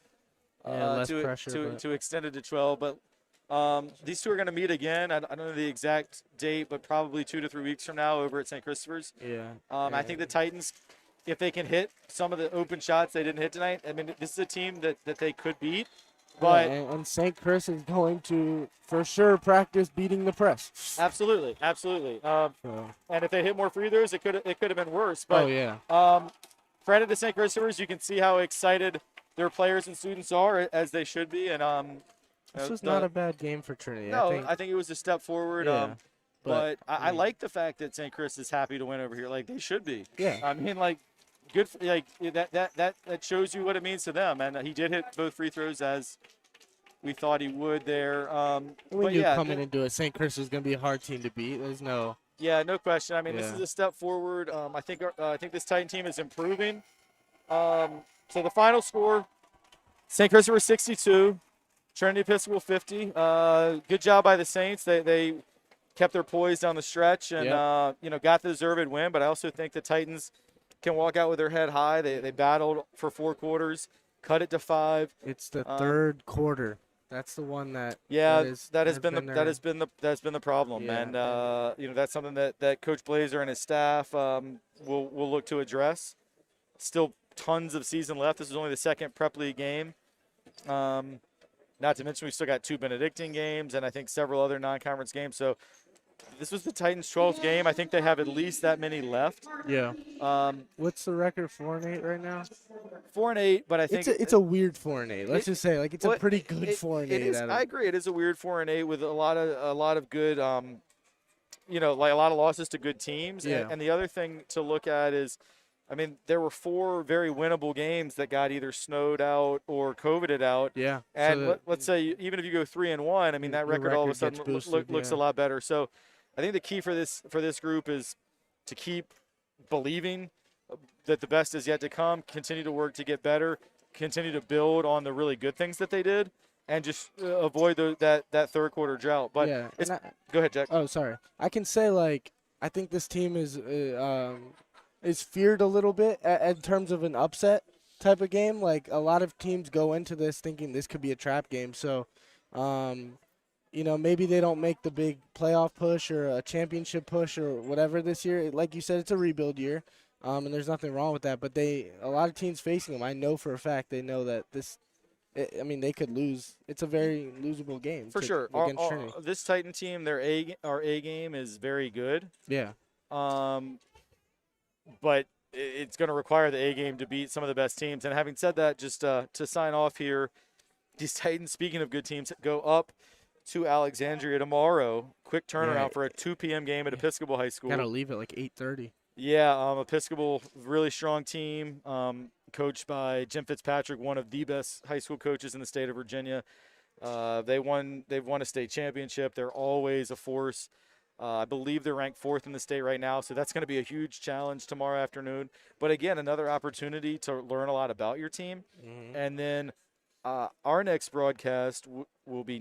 Less pressure. To extend it to 12. But these 2 are going to meet again. I don't know the exact date, but probably 2 to 3 weeks from now over at St. Christopher's. Yeah. I think the Titans, if they can hit some of the open shots they didn't hit tonight, I mean, this is a team that they could beat. But and St. Chris is going to, for sure, practice beating the press. Absolutely. And if they hit more free throws, it could have been worse. But, credit to St. Christopher's. You can see how excited their players and students are, as they should be. And this was not a bad game for Trinity. No, I think it was a step forward. Yeah. But I like the fact that St. Chris is happy to win over here. Like, they should be. Yeah. I mean, like, good. Like that shows you what it means to them. And he did hit both free throws as we thought he would there. We knew coming into it, St. Chris was going to be a hard team to beat. There's no. Yeah, no question. I mean, this is a step forward. I think this Titan team is improving. So the final score: St. Christopher 62, Trinity Episcopal 50. Good job by the Saints. They kept their poise down the stretch and got the deserved win. But I also think the Titans can walk out with their head high. They battled for 4 quarters, cut it to 5. It's the third quarter. That's the one that that has been the problem, Yeah. and that's something that Coach Blazer and his staff will look to address. Still tons of season left. This is only the second Prep League game. Not to mention we still got 2 Benedictine games and I think several other non-conference games. So this was the Titans' 12th game. I think they have at least that many left. Yeah. What's the record? 4-8 right now. 4-8, but I think it's a weird 4-8. Let's just say it's a pretty good 4-8. I agree. It is a weird 4-8 with a lot of good, like a lot of losses to good teams. Yeah. And the other thing to look at is, I mean, there were 4 very winnable games that got either snowed out or COVIDed out. Yeah. And let's say even if you go 3-1, I mean that record all of a sudden looks a lot better. So I think the key for this group is to keep believing that the best is yet to come, continue to work to get better, continue to build on the really good things that they did, and just avoid that third quarter drought. But go ahead, Jack. Oh, sorry. I can say, I think this team is feared a little bit in terms of an upset type of game. Like, a lot of teams go into this thinking this could be a trap game. So, maybe they don't make the big playoff push or a championship push or whatever this year. Like you said, it's a rebuild year, and there's nothing wrong with that. But a lot of teams facing them, I know for a fact they know that they could lose. It's a very losable game. For sure. Against Trinity. This Titan team, our A game is very good. Yeah. But it's going to require the A game to beat some of the best teams. And having said that, just to sign off here, these Titans, speaking of good teams, go up to Alexandria tomorrow. Quick turnaround for a 2 p.m. game at Episcopal High School. Got to leave at 8:30. Yeah, Episcopal, really strong team, coached by Jim Fitzpatrick, one of the best high school coaches in the state of Virginia. They've won a state championship. They're always a force. I believe they're ranked 4th in the state right now, so that's going to be a huge challenge tomorrow afternoon. But, again, another opportunity to learn a lot about your team. Mm-hmm. And then our next broadcast will be